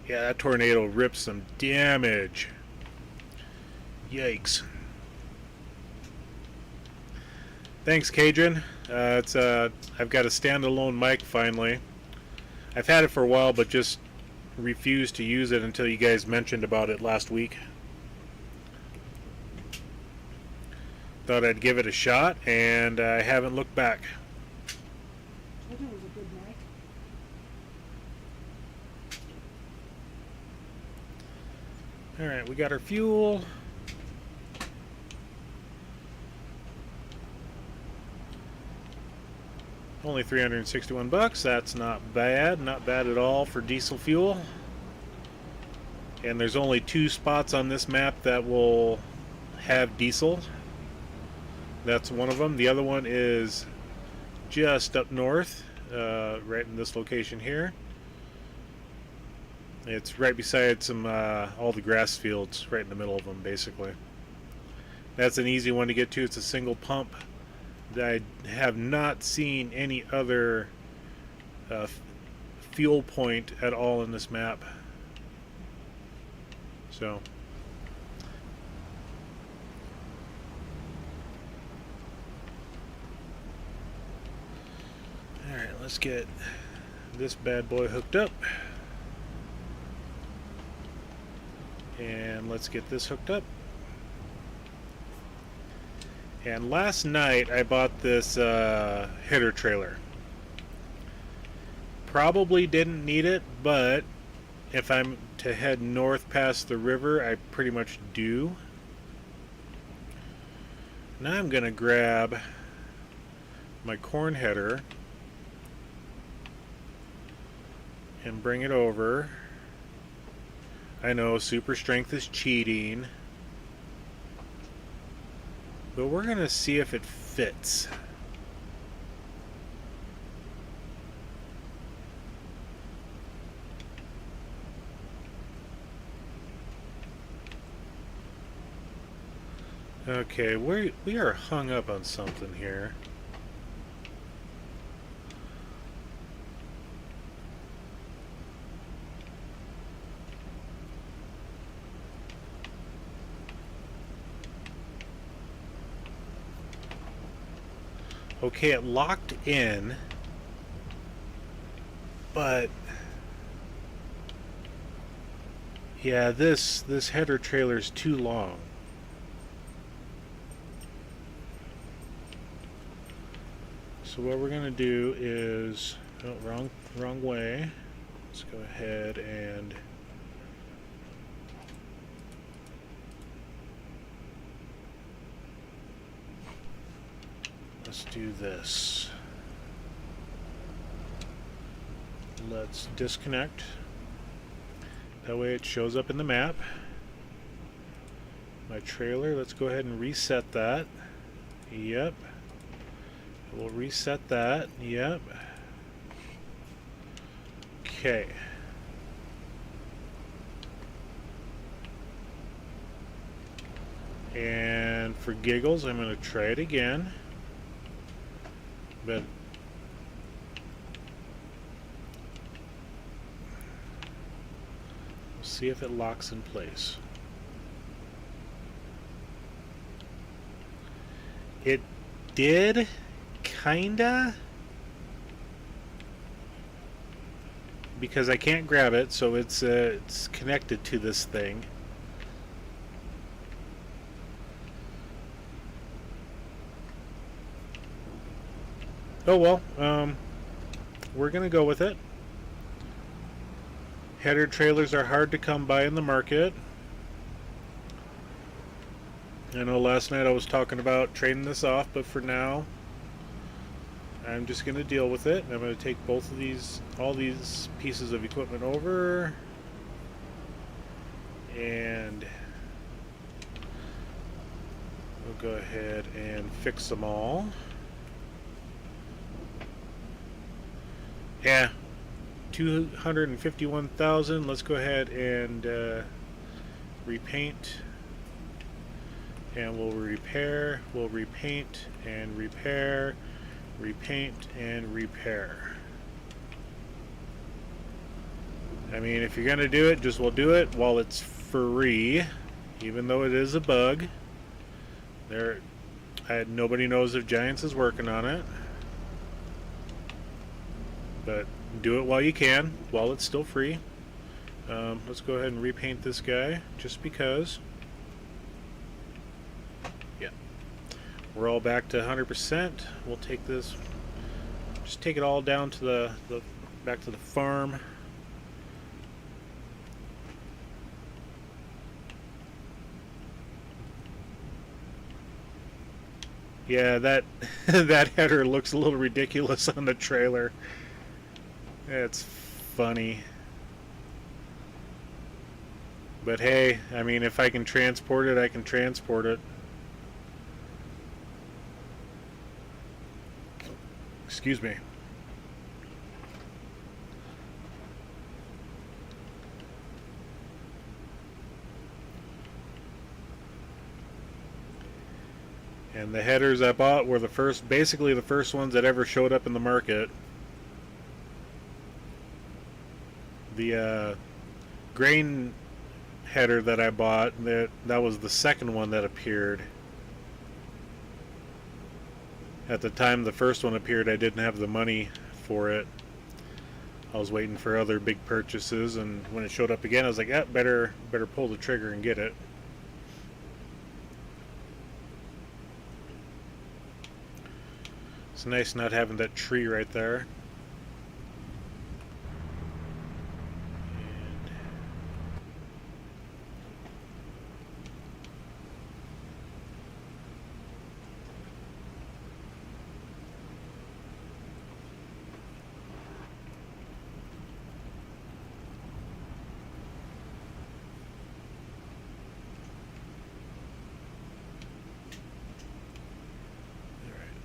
Yeah, that tornado ripped some damage. Yikes. Thanks, Cajun. I've got a standalone mic finally. I've had it for a while, but just refused to use it until you guys mentioned about it last week. Thought I'd give it a shot, and I haven't looked back. I think it was a good mic. Alright, we got our fuel. Only 361 bucks. That's not bad. Not bad at all for diesel fuel. And there's only 2 spots on this map that will have diesel. That's one of them. The other one is just up north, right in this location here. It's right beside some all the grass fields, right in the middle of them, basically. That's an easy one to get to. It's a single pump. I have not seen any other fuel point at all in this map. So, alright, let's get this bad boy hooked up. And let's get this hooked up. And last night I bought this header trailer. Probably didn't need it, but if I'm to head north past the river, I pretty much do. Now I'm going to grab my corn header and bring it over. I know super strength is cheating, but we're going to see if it fits. Okay, we are hung up on something here. Okay, it locked in, but yeah, this header trailer is too long. So what we're gonna do is, oh, wrong way. Let's go ahead and let's do this. Let's disconnect. That way it shows up in the map. My trailer, let's go ahead and reset that. Yep. We'll reset that. Yep. Okay. And for giggles, I'm going to try it again. But we'll see if it locks in place. It did, kinda, because I can't grab it, so it's connected to this thing. Oh well, we're gonna go with it. Header trailers are hard to come by in the market. I know last night I was talking about trading this off, but for now I'm just going to deal with it. I'm going to take both of these, all these pieces of equipment over, and we'll go ahead and fix them all. Yeah, 251,000. Let's go ahead and repaint. And we'll repair, we'll repaint and repair, repaint and repair. I mean, if you're gonna do it, just we'll do it while it's free, even though it is a bug. Nobody knows if Giants is working on it, but do it while you can, while it's still free. Let's go ahead and repaint this guy, just because. We're all back to 100%. We'll take this, just take it all down to the back to the farm. Yeah, that that header looks a little ridiculous on the trailer. It's funny. But hey, I mean, if I can transport it, I can transport it. Excuse me. And the headers I bought were basically the first ones that ever showed up in the market. The grain header that I bought, that was the second one that appeared. At the time the first one appeared, I didn't have the money for it. I was waiting for other big purchases, and when it showed up again, I was like, "Ah, better pull the trigger and get it." It's nice not having that tree right there.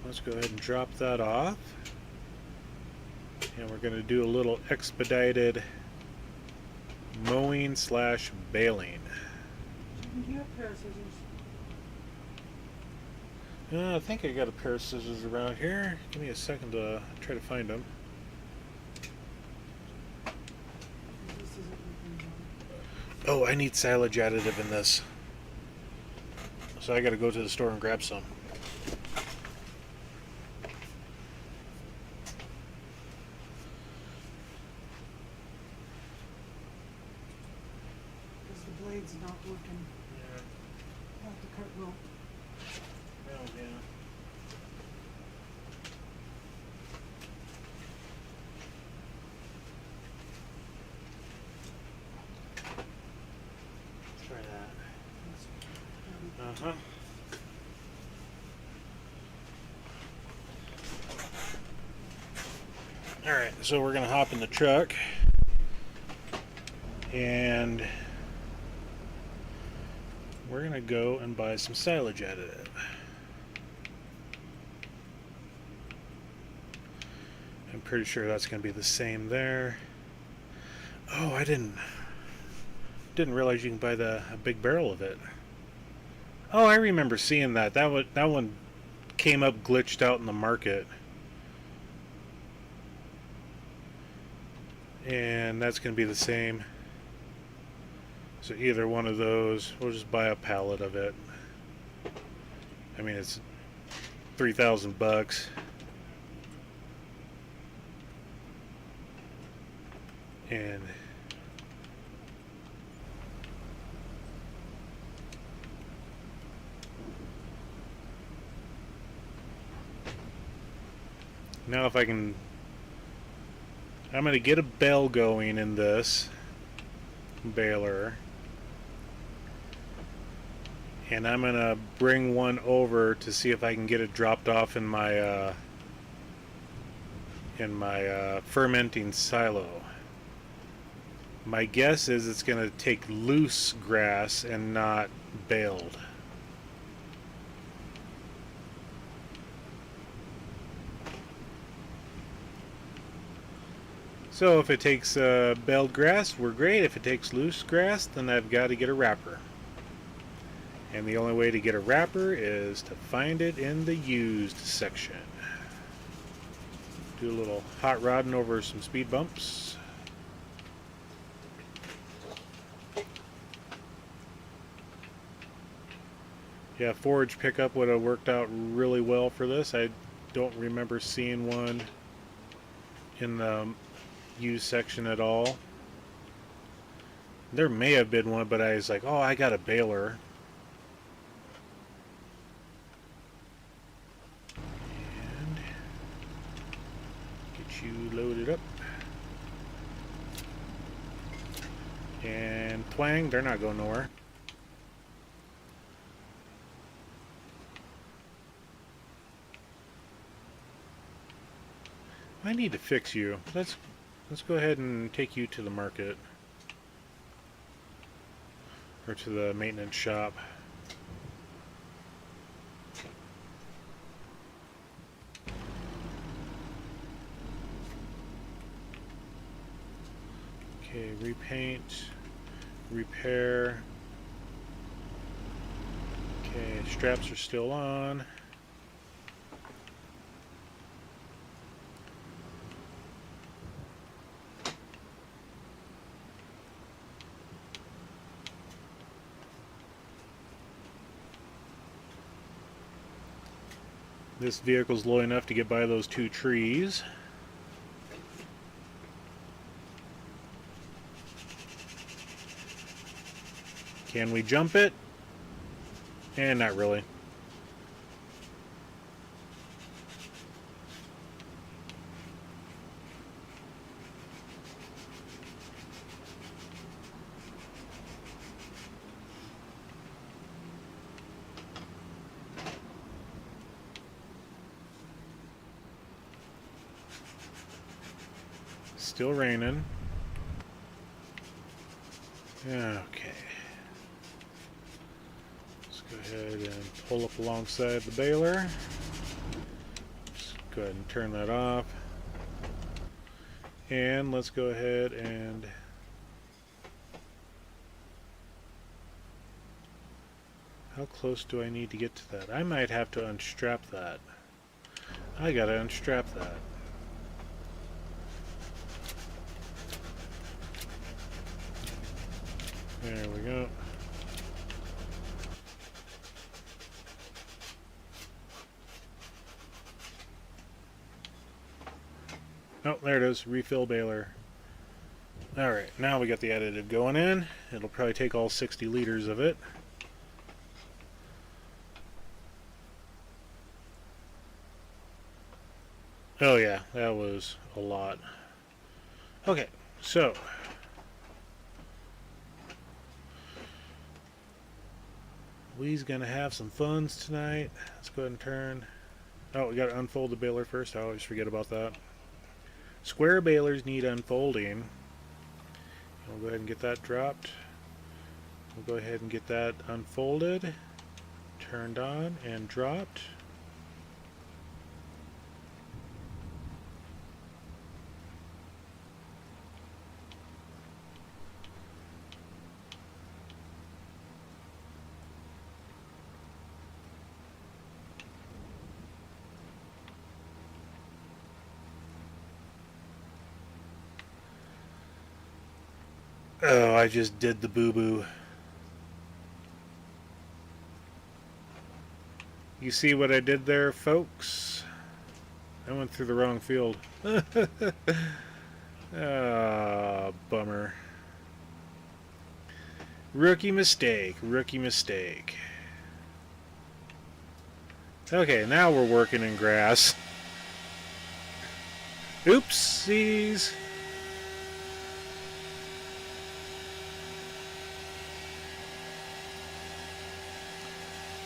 Let's go ahead and drop that off. And we're going to do a little expedited mowing slash baling. Do you have a pair of scissors? I think I got a pair of scissors around here. Give me a second to try to find them. This isn't looking Oh, I need silage additive in this. So I got to go to the store and grab some. because the blade's not working. Yeah. I'll have to cut rope. Oh, yeah. Try that. Uh-huh. Alright, so we're going to hop in the truck. And we're going to go and buy some silage additive. I'm pretty sure that's going to be the same there. Oh, I didn't realize you can buy a big barrel of it. Oh, I remember seeing that. That one came up glitched out in the market. And that's going to be the same. So either one of those, we'll just buy a pallet of it. I mean, it's $3,000. And now if I can, I'm going to get a bell going in this baler. And I'm going to bring one over to see if I can get it dropped off in my fermenting silo. My guess is it's going to take loose grass and not baled. So if it takes baled grass, we're great. If it takes loose grass, then I've got to get a wrapper. And the only way to get a wrapper is to find it in the used section. Do a little hot rodding over some speed bumps. Yeah, forage pickup would have worked out really well for this. I don't remember seeing one in the used section at all. There may have been one, but I was like, oh, I got a baler. And get you loaded up. And twang, they're not going nowhere. I need to fix you. Let's go ahead and take you to the market. Or to the maintenance shop. Okay, repaint, repair. Okay, straps are still on. This vehicle's low enough to get by those two trees. Can we jump it? And not really. Still raining. Okay. Let's go ahead and pull up alongside the baler. Just go ahead and turn that off. And let's go ahead and how close do I need to get to that? I might have to unstrap that. I gotta unstrap that. There we go. Oh, there it is. Refill baler. Alright, now we got the additive going in. It'll probably take all 60 liters of it. Oh yeah, that was a lot. Okay, so we's gonna have some funs tonight. Let's go ahead and turn. Oh, we gotta unfold the baler first. I always forget about that. Square balers need unfolding. We'll go ahead and get that dropped. We'll go ahead and get that unfolded, turned on, and dropped. Oh, I just did the boo-boo. You see what I did there, folks? I went through the wrong field. Ah, bummer. Rookie mistake, rookie mistake. Okay, now we're working in grass. Oopsies.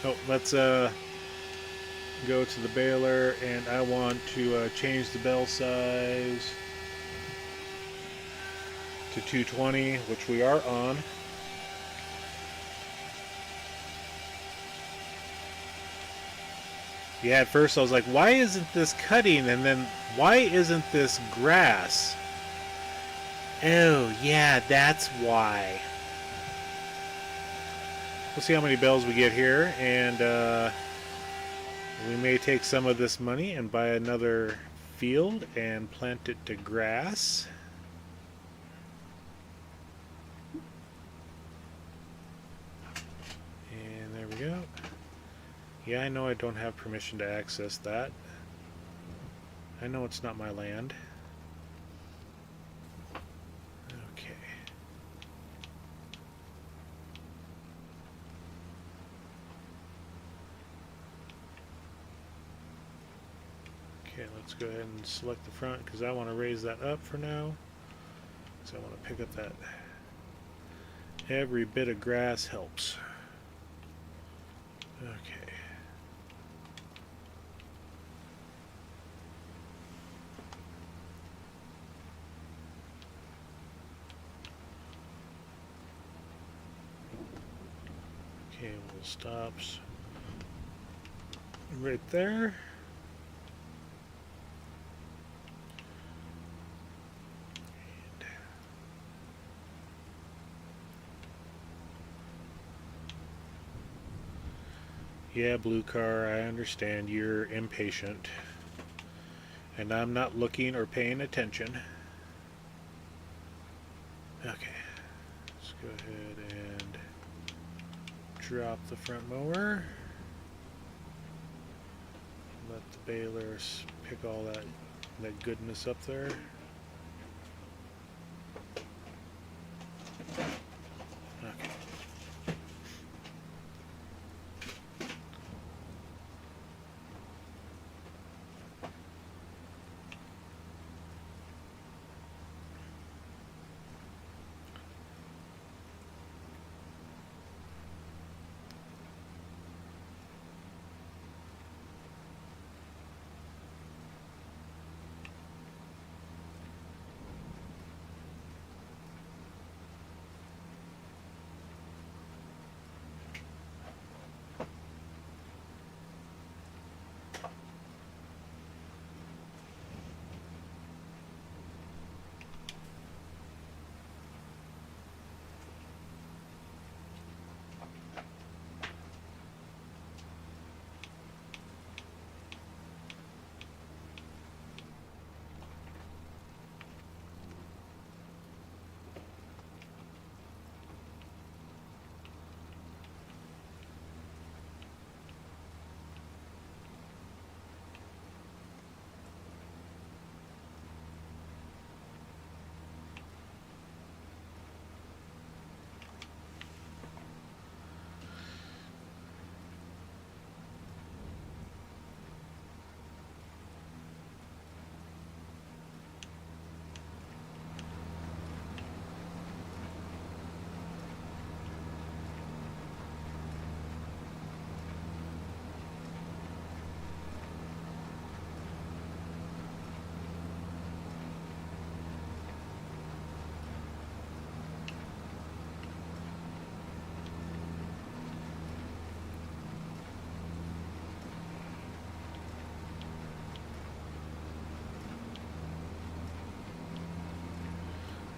Oh, let's go to the baler, and I want to change the bell size to 220, which we are on. Yeah, at first I was like, why isn't this cutting? And then, why isn't this grass? Oh, yeah, that's why. We'll see how many bells we get here, and we may take some of this money and buy another field and plant it to grass. And there we go. Yeah, I know I don't have permission to access that. I know it's not my land. Okay. Okay, let's go ahead and select the front because I want to raise that up for now. So I want to pick up that. Every bit of grass helps. Okay. Okay, we'll stop right there. Yeah, blue car, I understand you're impatient. And I'm not looking or paying attention. Okay. Let's go ahead and drop the front mower. Let the balers pick all that goodness up there. Okay.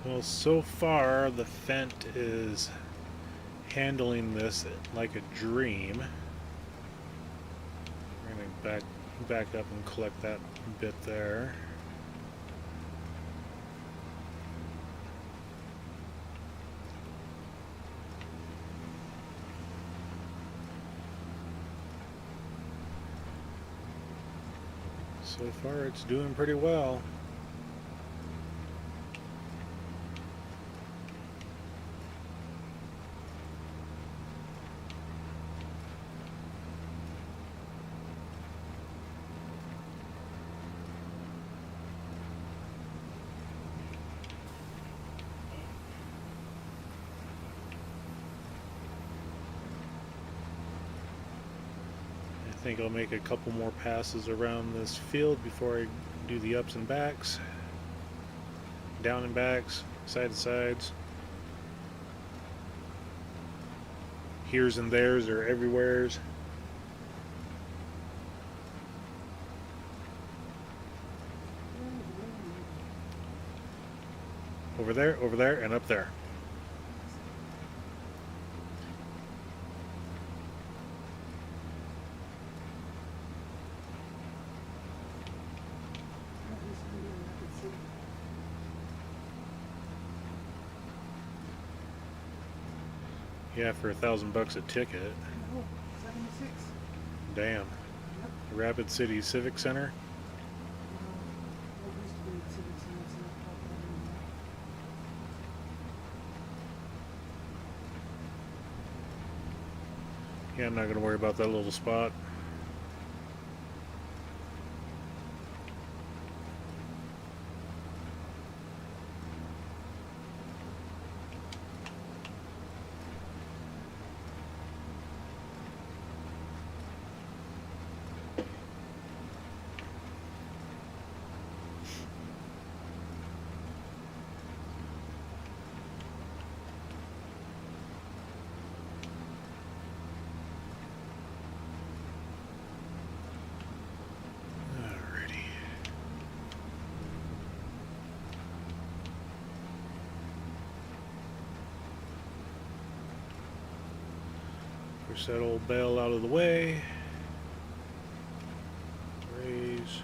Well, so far the Fent is handling this like a dream. We're going to back up and collect that bit there. So far it's doing pretty well. I think I'll make a couple more passes around this field before I do the ups and backs, down and backs, side to sides. Here's and there's or everywheres. Over there, and up there. Yeah, for $1,000 a ticket. Oh, 76. Damn. Yep. Rapid City Civic Center. What used to be Civic Center, it's not called that anymore. Yeah, I'm not going to worry about that little spot. Push that old bell out of the way. Raise.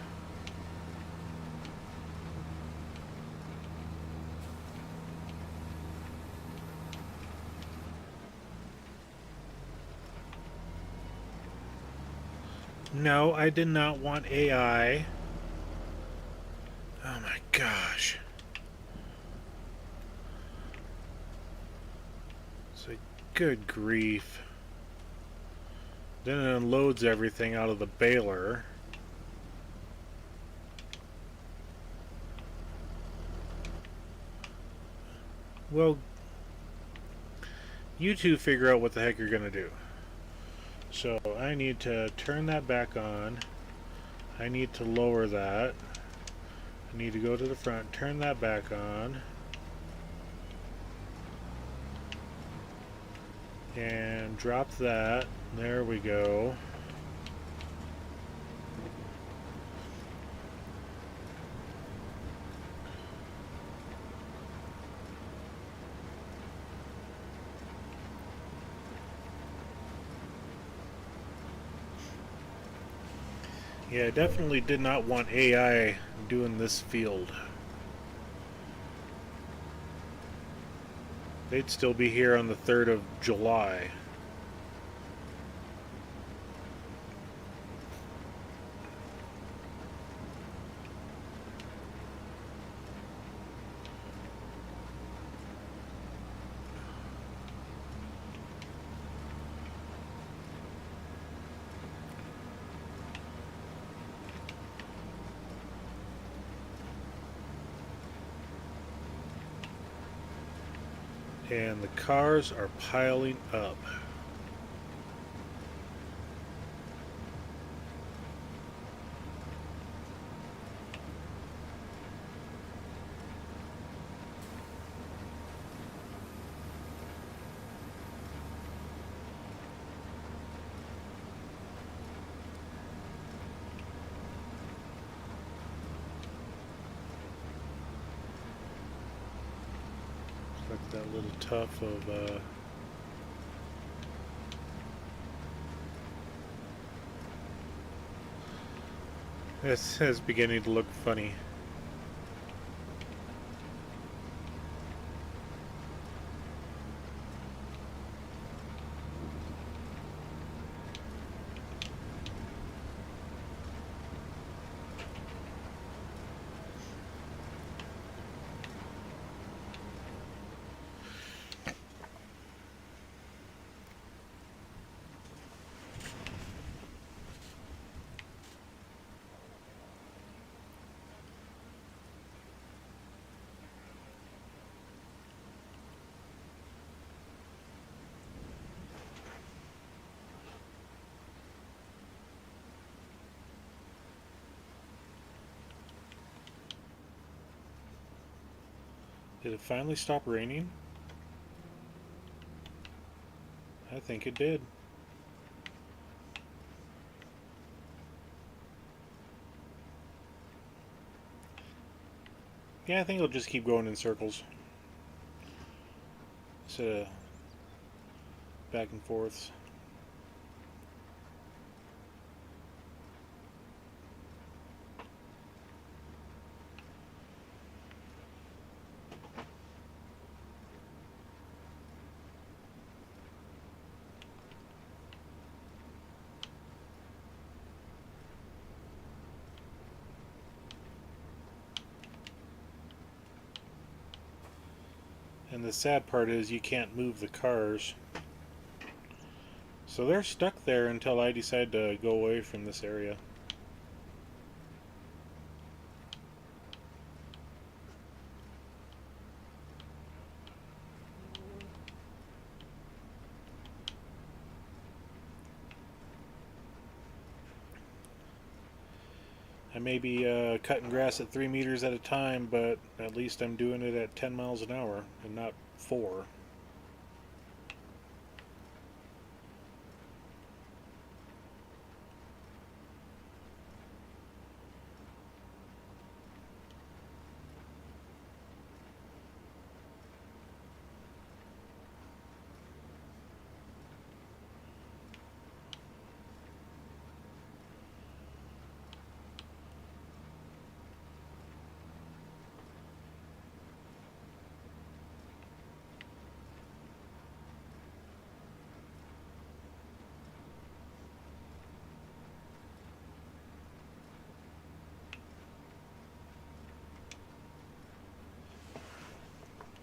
No, I did not want AI. Oh my gosh. It's like, good grief. Then it unloads everything out of the baler. Well, you two figure out what the heck you're gonna do. So I need to turn that back on. I need to lower that. I need to go to the front, turn that back on. And drop that. There we go. Yeah, I definitely did not want AI doing this field. They'd still be here on the 3rd of July. And the cars are piling up. a little tough of this is beginning to look funny. Did it finally stop raining? I think it did. Yeah, I think it'll just keep going in circles instead of back and forths. And the sad part is you can't move the cars. So they're stuck there until I decide to go away from this area. I may be cutting grass at 3 meters at a time, but at least I'm doing it at 10 miles an hour and not 4.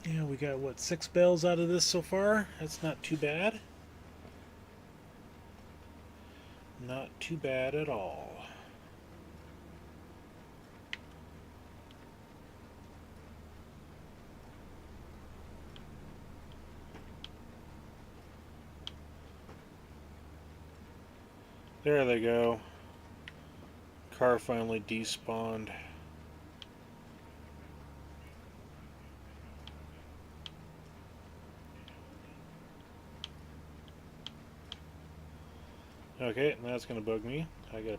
Yeah, we got what, 6 bales out of this so far? That's not too bad. Not too bad at all. There they go. Car finally despawned. Okay, that's gonna bug me. I gotta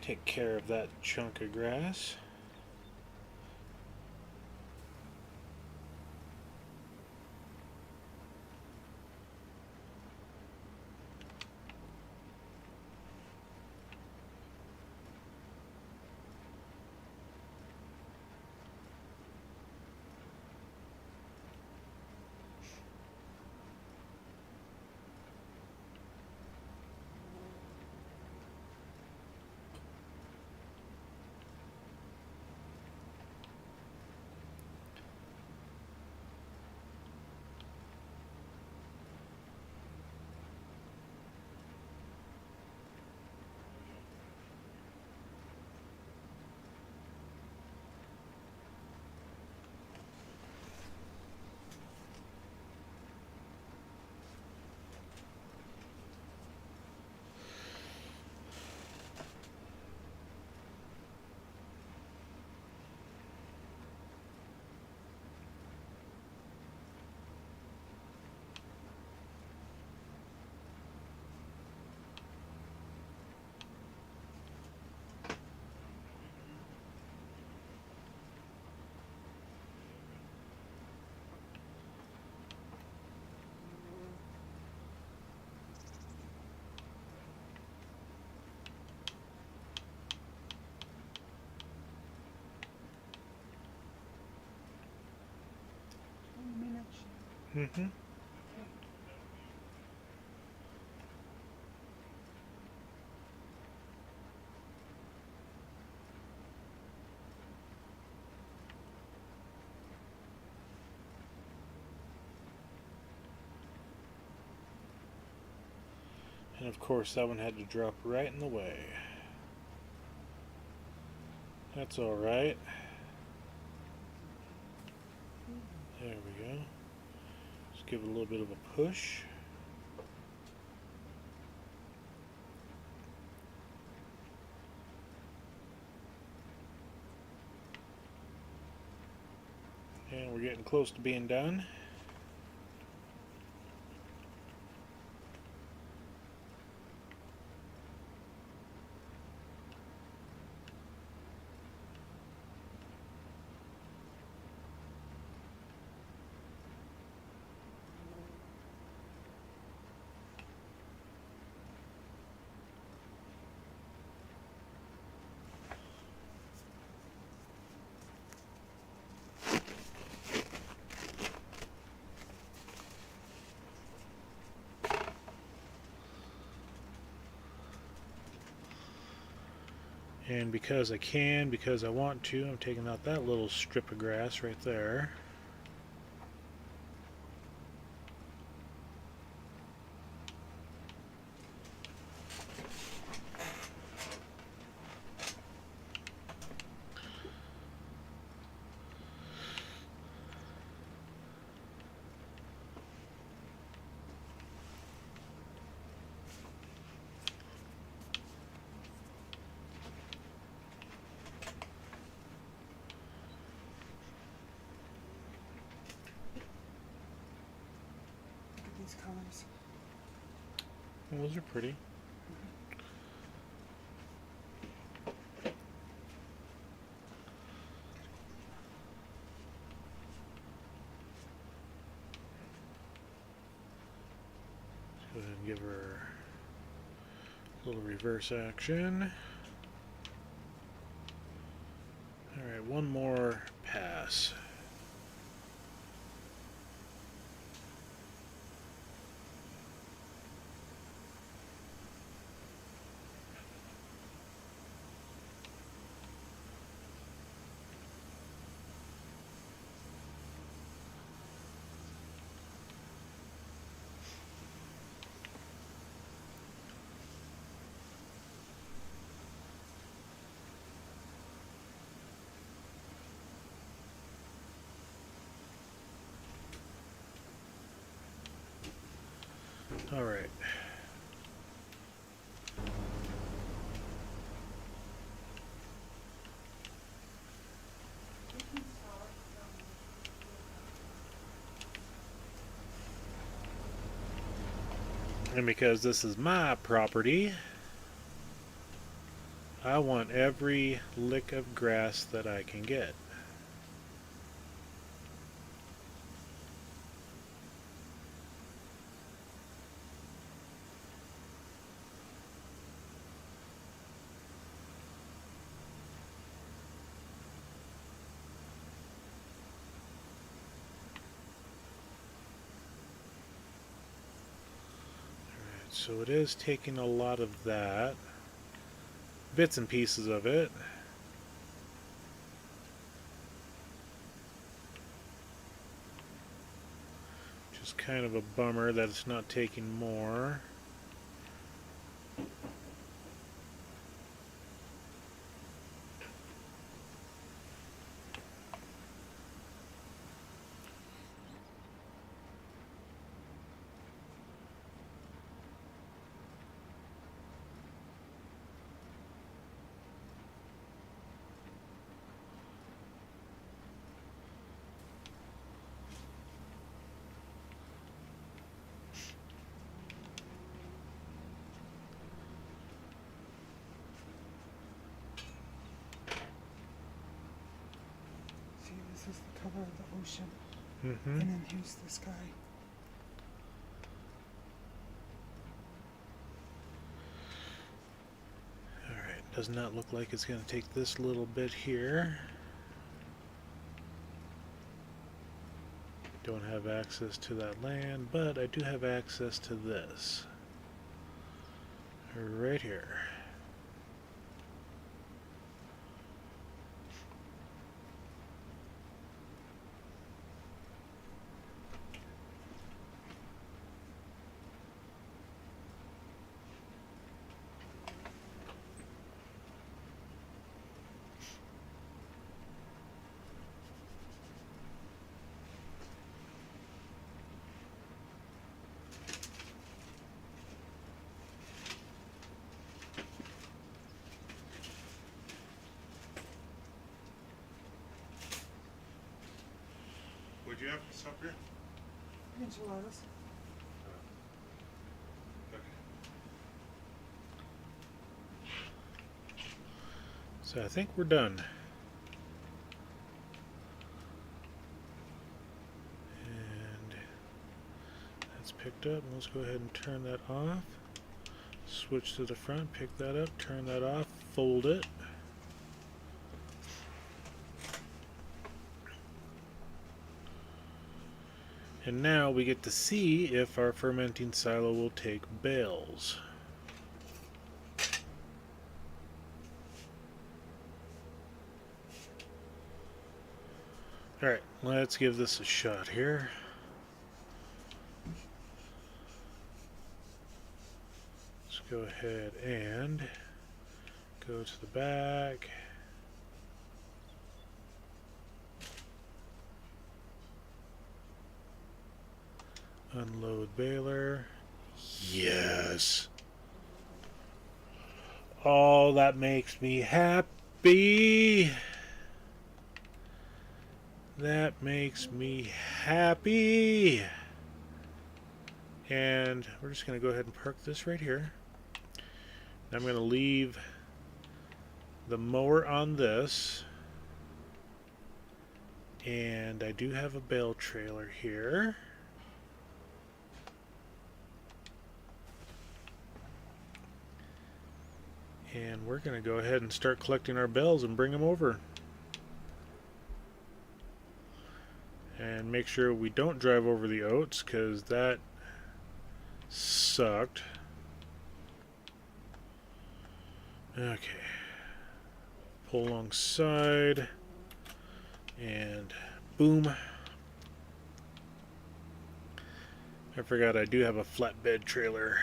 take care of that chunk of grass. Mm-hmm. And of course that one had to drop right in the way. That's alright. There we go. Just give it a little bit of a push. And we're getting close to being done. And because I can, because I want to, I'm taking out that little strip of grass right there. Look at these colors. Well, those are pretty. Go ahead and give her a little reverse action. Alright, one more pass. Alright. And because this is my property, I want every lick of grass that I can get. Alright, so it is taking a lot of that. Bits and pieces of it. Just kind of a bummer that it's not taking more. See, this is the color of the ocean. Mm-hmm. And then here's the sky. Alright, does not look like it's going to take this little bit here Don't have access to that land, but I do have access to this. Right here. What'd you have for supper? Enchiladas. Okay. So I think we're done. And that's picked up. Let's go ahead and turn that off. Switch to the front, pick that up, turn that off, fold it. And now we get to see if our fermenting silo will take bales. Alright, let's give this a shot here. Let's go ahead and go to the back. Unload baler. Yes. Oh, that makes me happy. That makes me happy. And we're just going to go ahead and park this right here. I'm going to leave the mower on this. And I do have a bale trailer here. And we're going to go ahead and start collecting our bales and bring them over. And make sure we don't drive over the oats, because that sucked. Okay. Pull alongside. And boom. I forgot I do have a flatbed trailer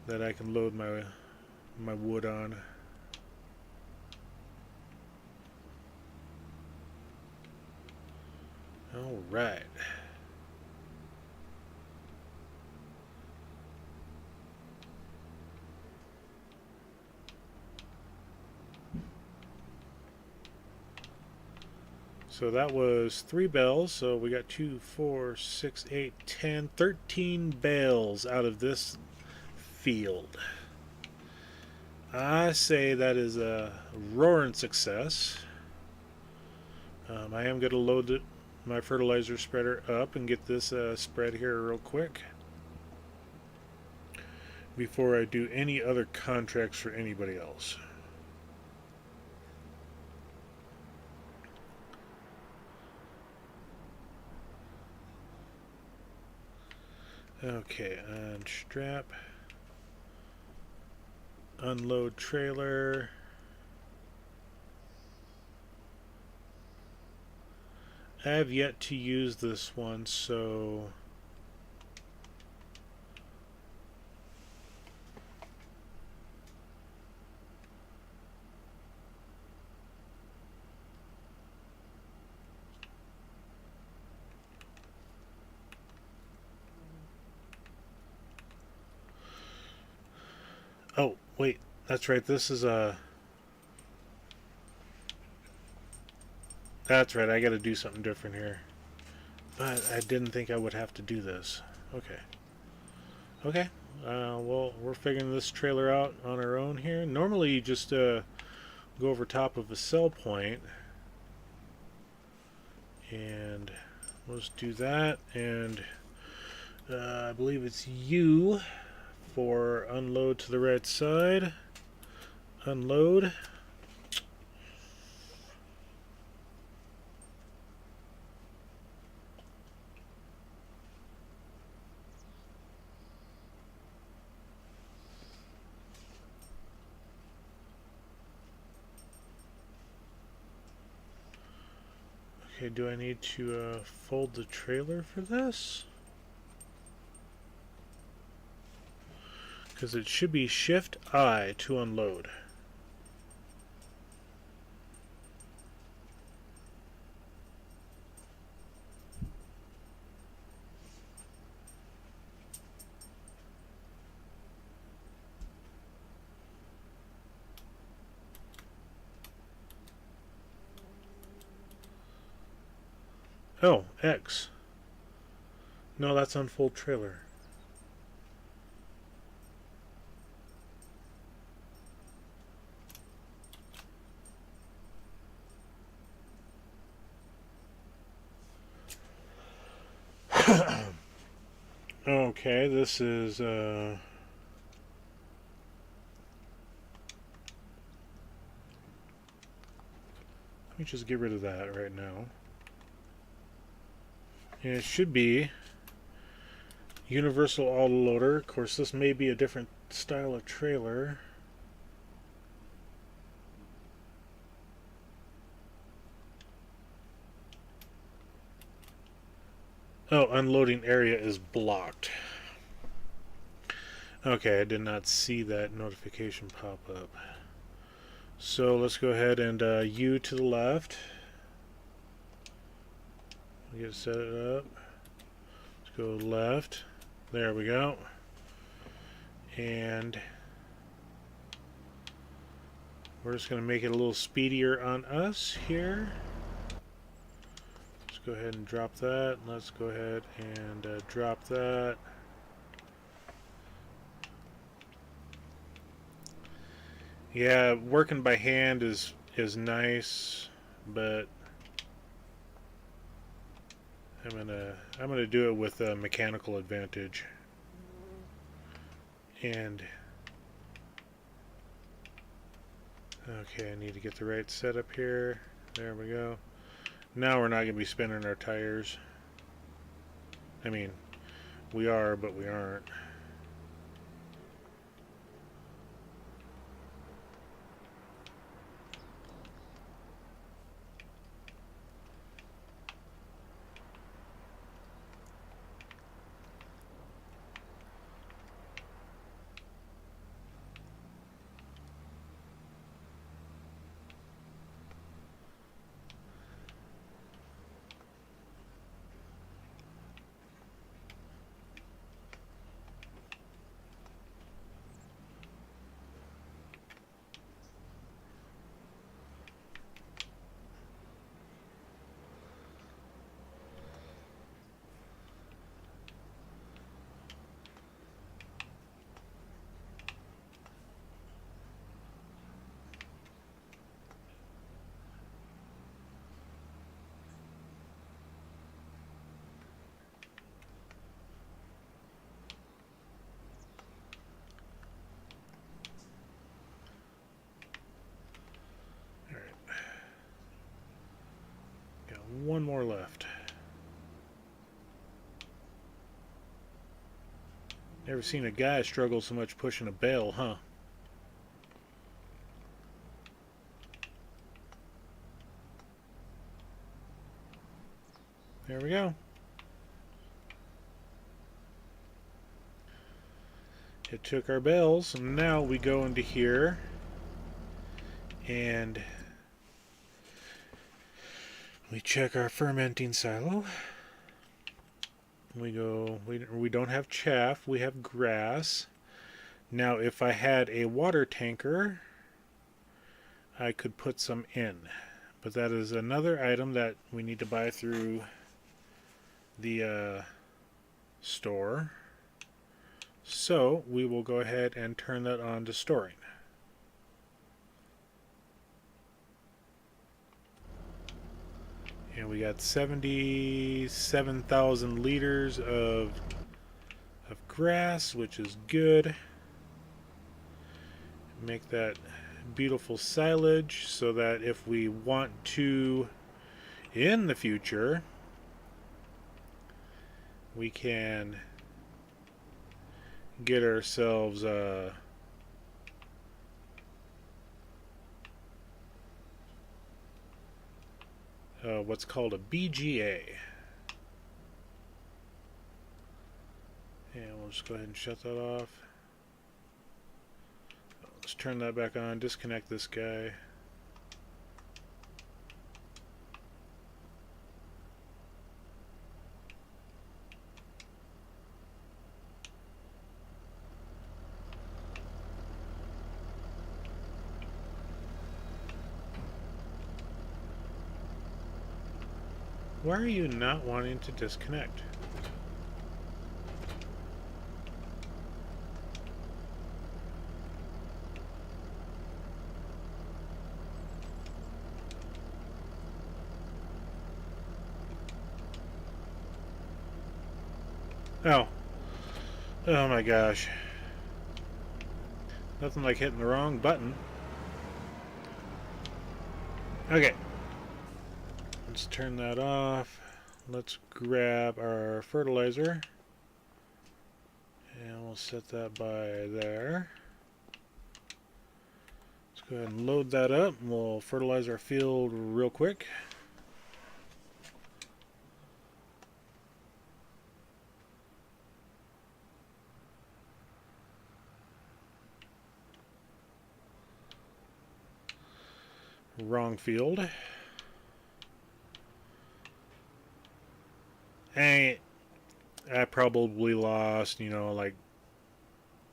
that I can load my wood on. All right. So that was 3 bales. So we got 2, 4, 6, 8, 10, 13 bales out of this field. I say that is a roaring success. I am going to load my fertilizer spreader up and get this spread here real quick before I do any other contracts for anybody else. Okay, unstrap, unload trailer. I have yet to use this one, so oh, wait, that's right, this is a... That's right, I gotta do something different here. But I didn't think I would have to do this. Okay. Okay, well, we're figuring this trailer out on our own here. Normally you just go over top of a cell point. And let's do that. And I believe it's U for unload to the right side. Unload. Okay, do I need to fold the trailer for this? Because it should be Shift I to unload. Oh, X. No, that's unfold trailer. Okay, this is let me just get rid of that right now. And it should be universal autoloader. Of course, this may be a different style of trailer. Oh, unloading area is blocked. Okay, I did not see that notification pop up. So let's go ahead and U to the left. Get set it up. Let's go left. There we go. And we're just going to make it a little speedier on us here. Let's go ahead and drop that. Let's go ahead and drop that. Yeah, working by hand is nice, but I'm gonna do it with a mechanical advantage. And okay, I need to get the right setup here. There we go. Now we're not gonna be spinning our tires. I mean, we are, but we aren't. One more left. Never seen a guy struggle so much pushing a bale, huh? There we go. It took our bales, and now we go into here and we check our fermenting silo. We go, we don't have chaff, we have grass. Now if I had a water tanker, I could put some in. But that is another item that we need to buy through the store. So we will go ahead and turn that on to storing. And we got 77,000 liters of grass, which is good. Make that beautiful silage so that if we want to, in the future, we can get ourselves what's called a BGA. And we'll just go ahead and shut that off. Let's turn that back on, disconnect this guy. Why are you not wanting to disconnect? Oh. Oh my gosh. Nothing like hitting the wrong button. Okay. Let's turn that off. Let's grab our fertilizer. And we'll set that by there. Let's go ahead and load that up. We'll fertilize our field real quick. Wrong field. Hey, I probably lost, like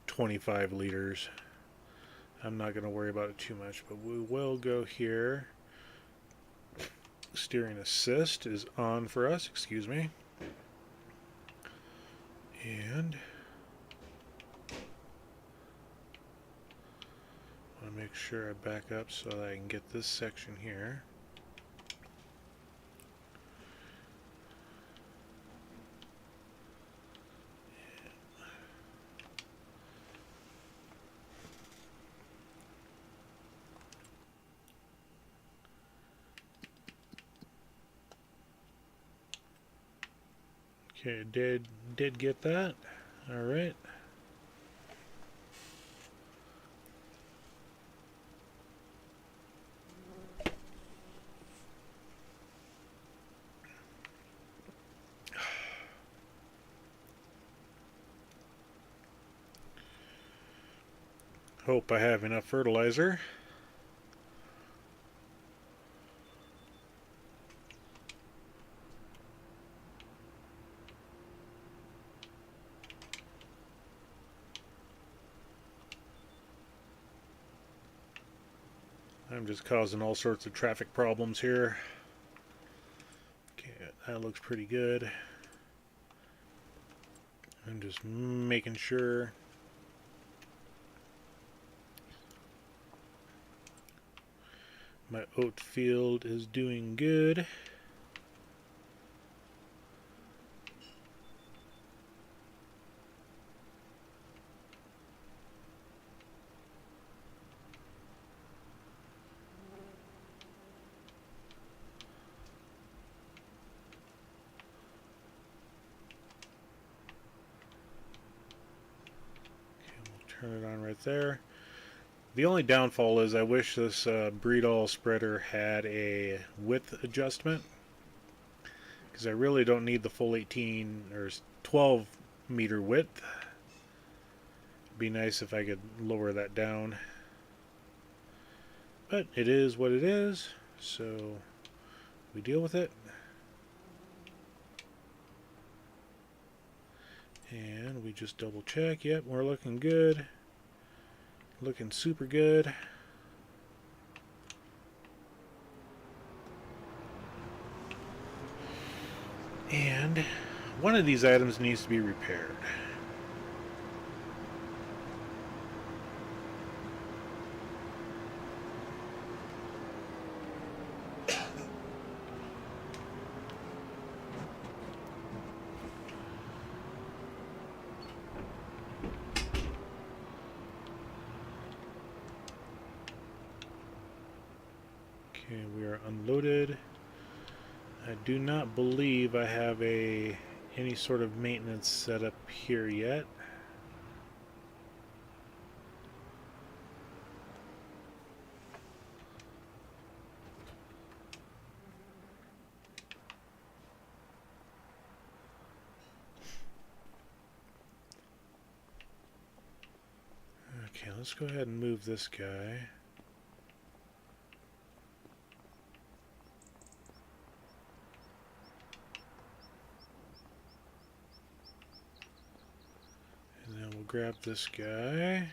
25 liters. I'm not going to worry about it too much, but we will go here. Steering assist is on for us, excuse me. And I want to make sure I back up so that I can get this section here. Okay, did get that. All right. Hope I have enough fertilizer. I'm just causing all sorts of traffic problems here. Okay, that looks pretty good. I'm just making sure. My oat field is doing good. Turn it on right there. The only downfall is I wish this breed-all spreader had a width adjustment, because I really don't need the full 18 or 12 meter width. It'd be nice if I could lower that down, but it is what it is, so we deal with it. And we just double check. Yep, we're looking good. Looking super good. And one of these items needs to be repaired. Okay, we are unloaded. I do not believe I have any sort of maintenance set up here yet. let's go ahead and move this guy. And then we'll grab this guy.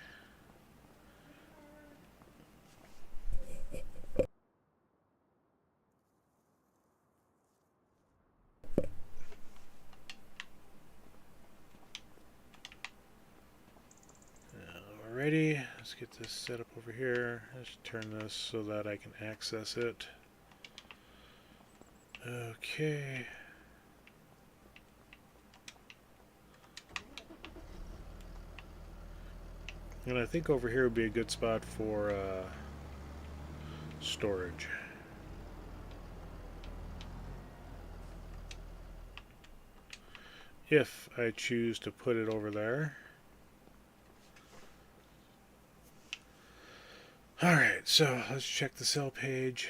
Alrighty, let's get this set up over here. Let's turn this so that I can access it. Okay. And I think over here would be a good spot for storage. If I choose to put it over there. Alright, so let's check the sell page.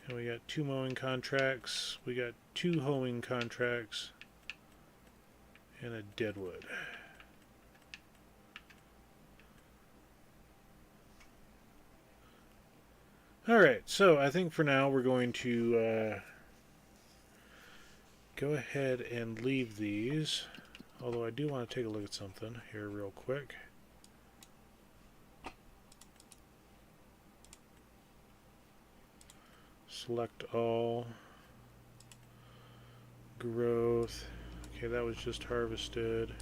And we got 2 mowing contracts, we got 2 hoeing contracts, and a deadwood. Alright, so I think for now we're going to go ahead and leave these. Although I do want to take a look at something here real quick. Select all. Growth. Okay, that was just harvested.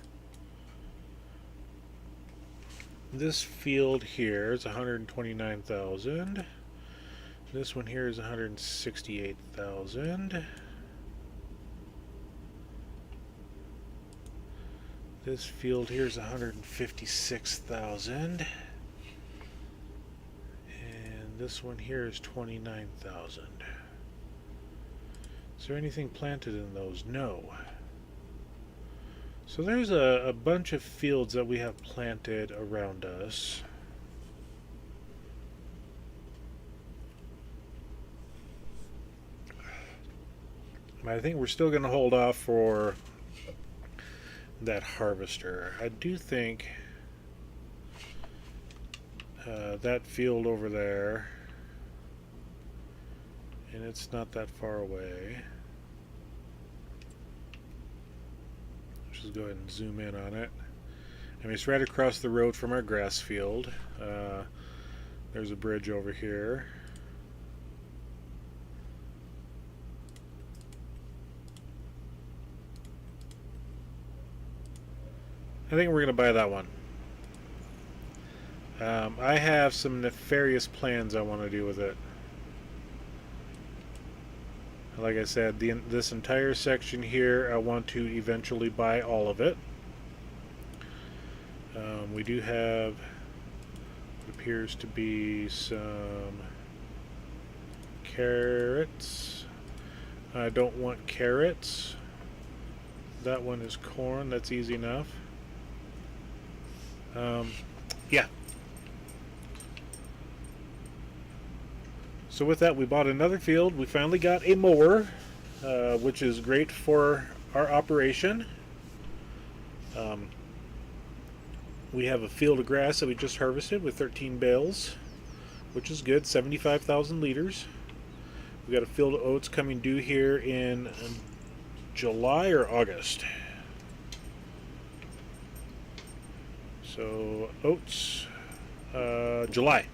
This field here is 129,000. This one here is 168,000. This field here is 156,000. And this one here is 29,000. Is there anything planted in those? No. So there's a bunch of fields that we have planted around us. I think we're still going to hold off for that harvester. I do think that field over there, and it's not that far away. Let's just go ahead and zoom in on it. I mean, it's right across the road from our grass field. There's a bridge over here. I think we're going to buy that one. I have some nefarious plans I want to do with it. Like I said, this entire section here, I want to eventually buy all of it. We do have what appears to be some carrots. I don't want carrots. That one is corn. That's easy enough. Yeah. So with that, we bought another field. We finally got a mower, which is great for our operation. We have a field of grass that we just harvested with 13 bales, which is good, 75,000 liters. We got a field of oats coming due here in July or August. So oats, July.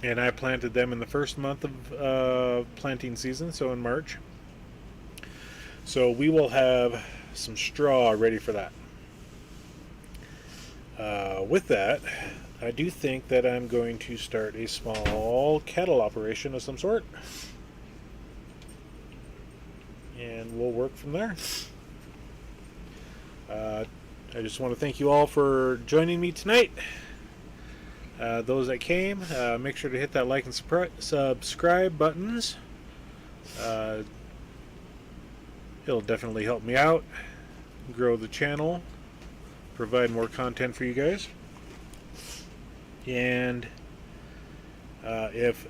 And I planted them in the first month of planting season, so in March. So we will have some straw ready for that. With that, I do think that I'm going to start a small cattle operation of some sort. And we'll work from there. I just want to thank you all for joining me tonight. Those that came, make sure to hit that like and subscribe buttons. It'll definitely help me out, grow the channel, provide more content for you guys. And if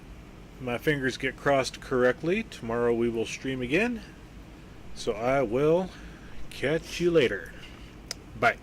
my fingers get crossed correctly, tomorrow we will stream again. So I will catch you later. Bye.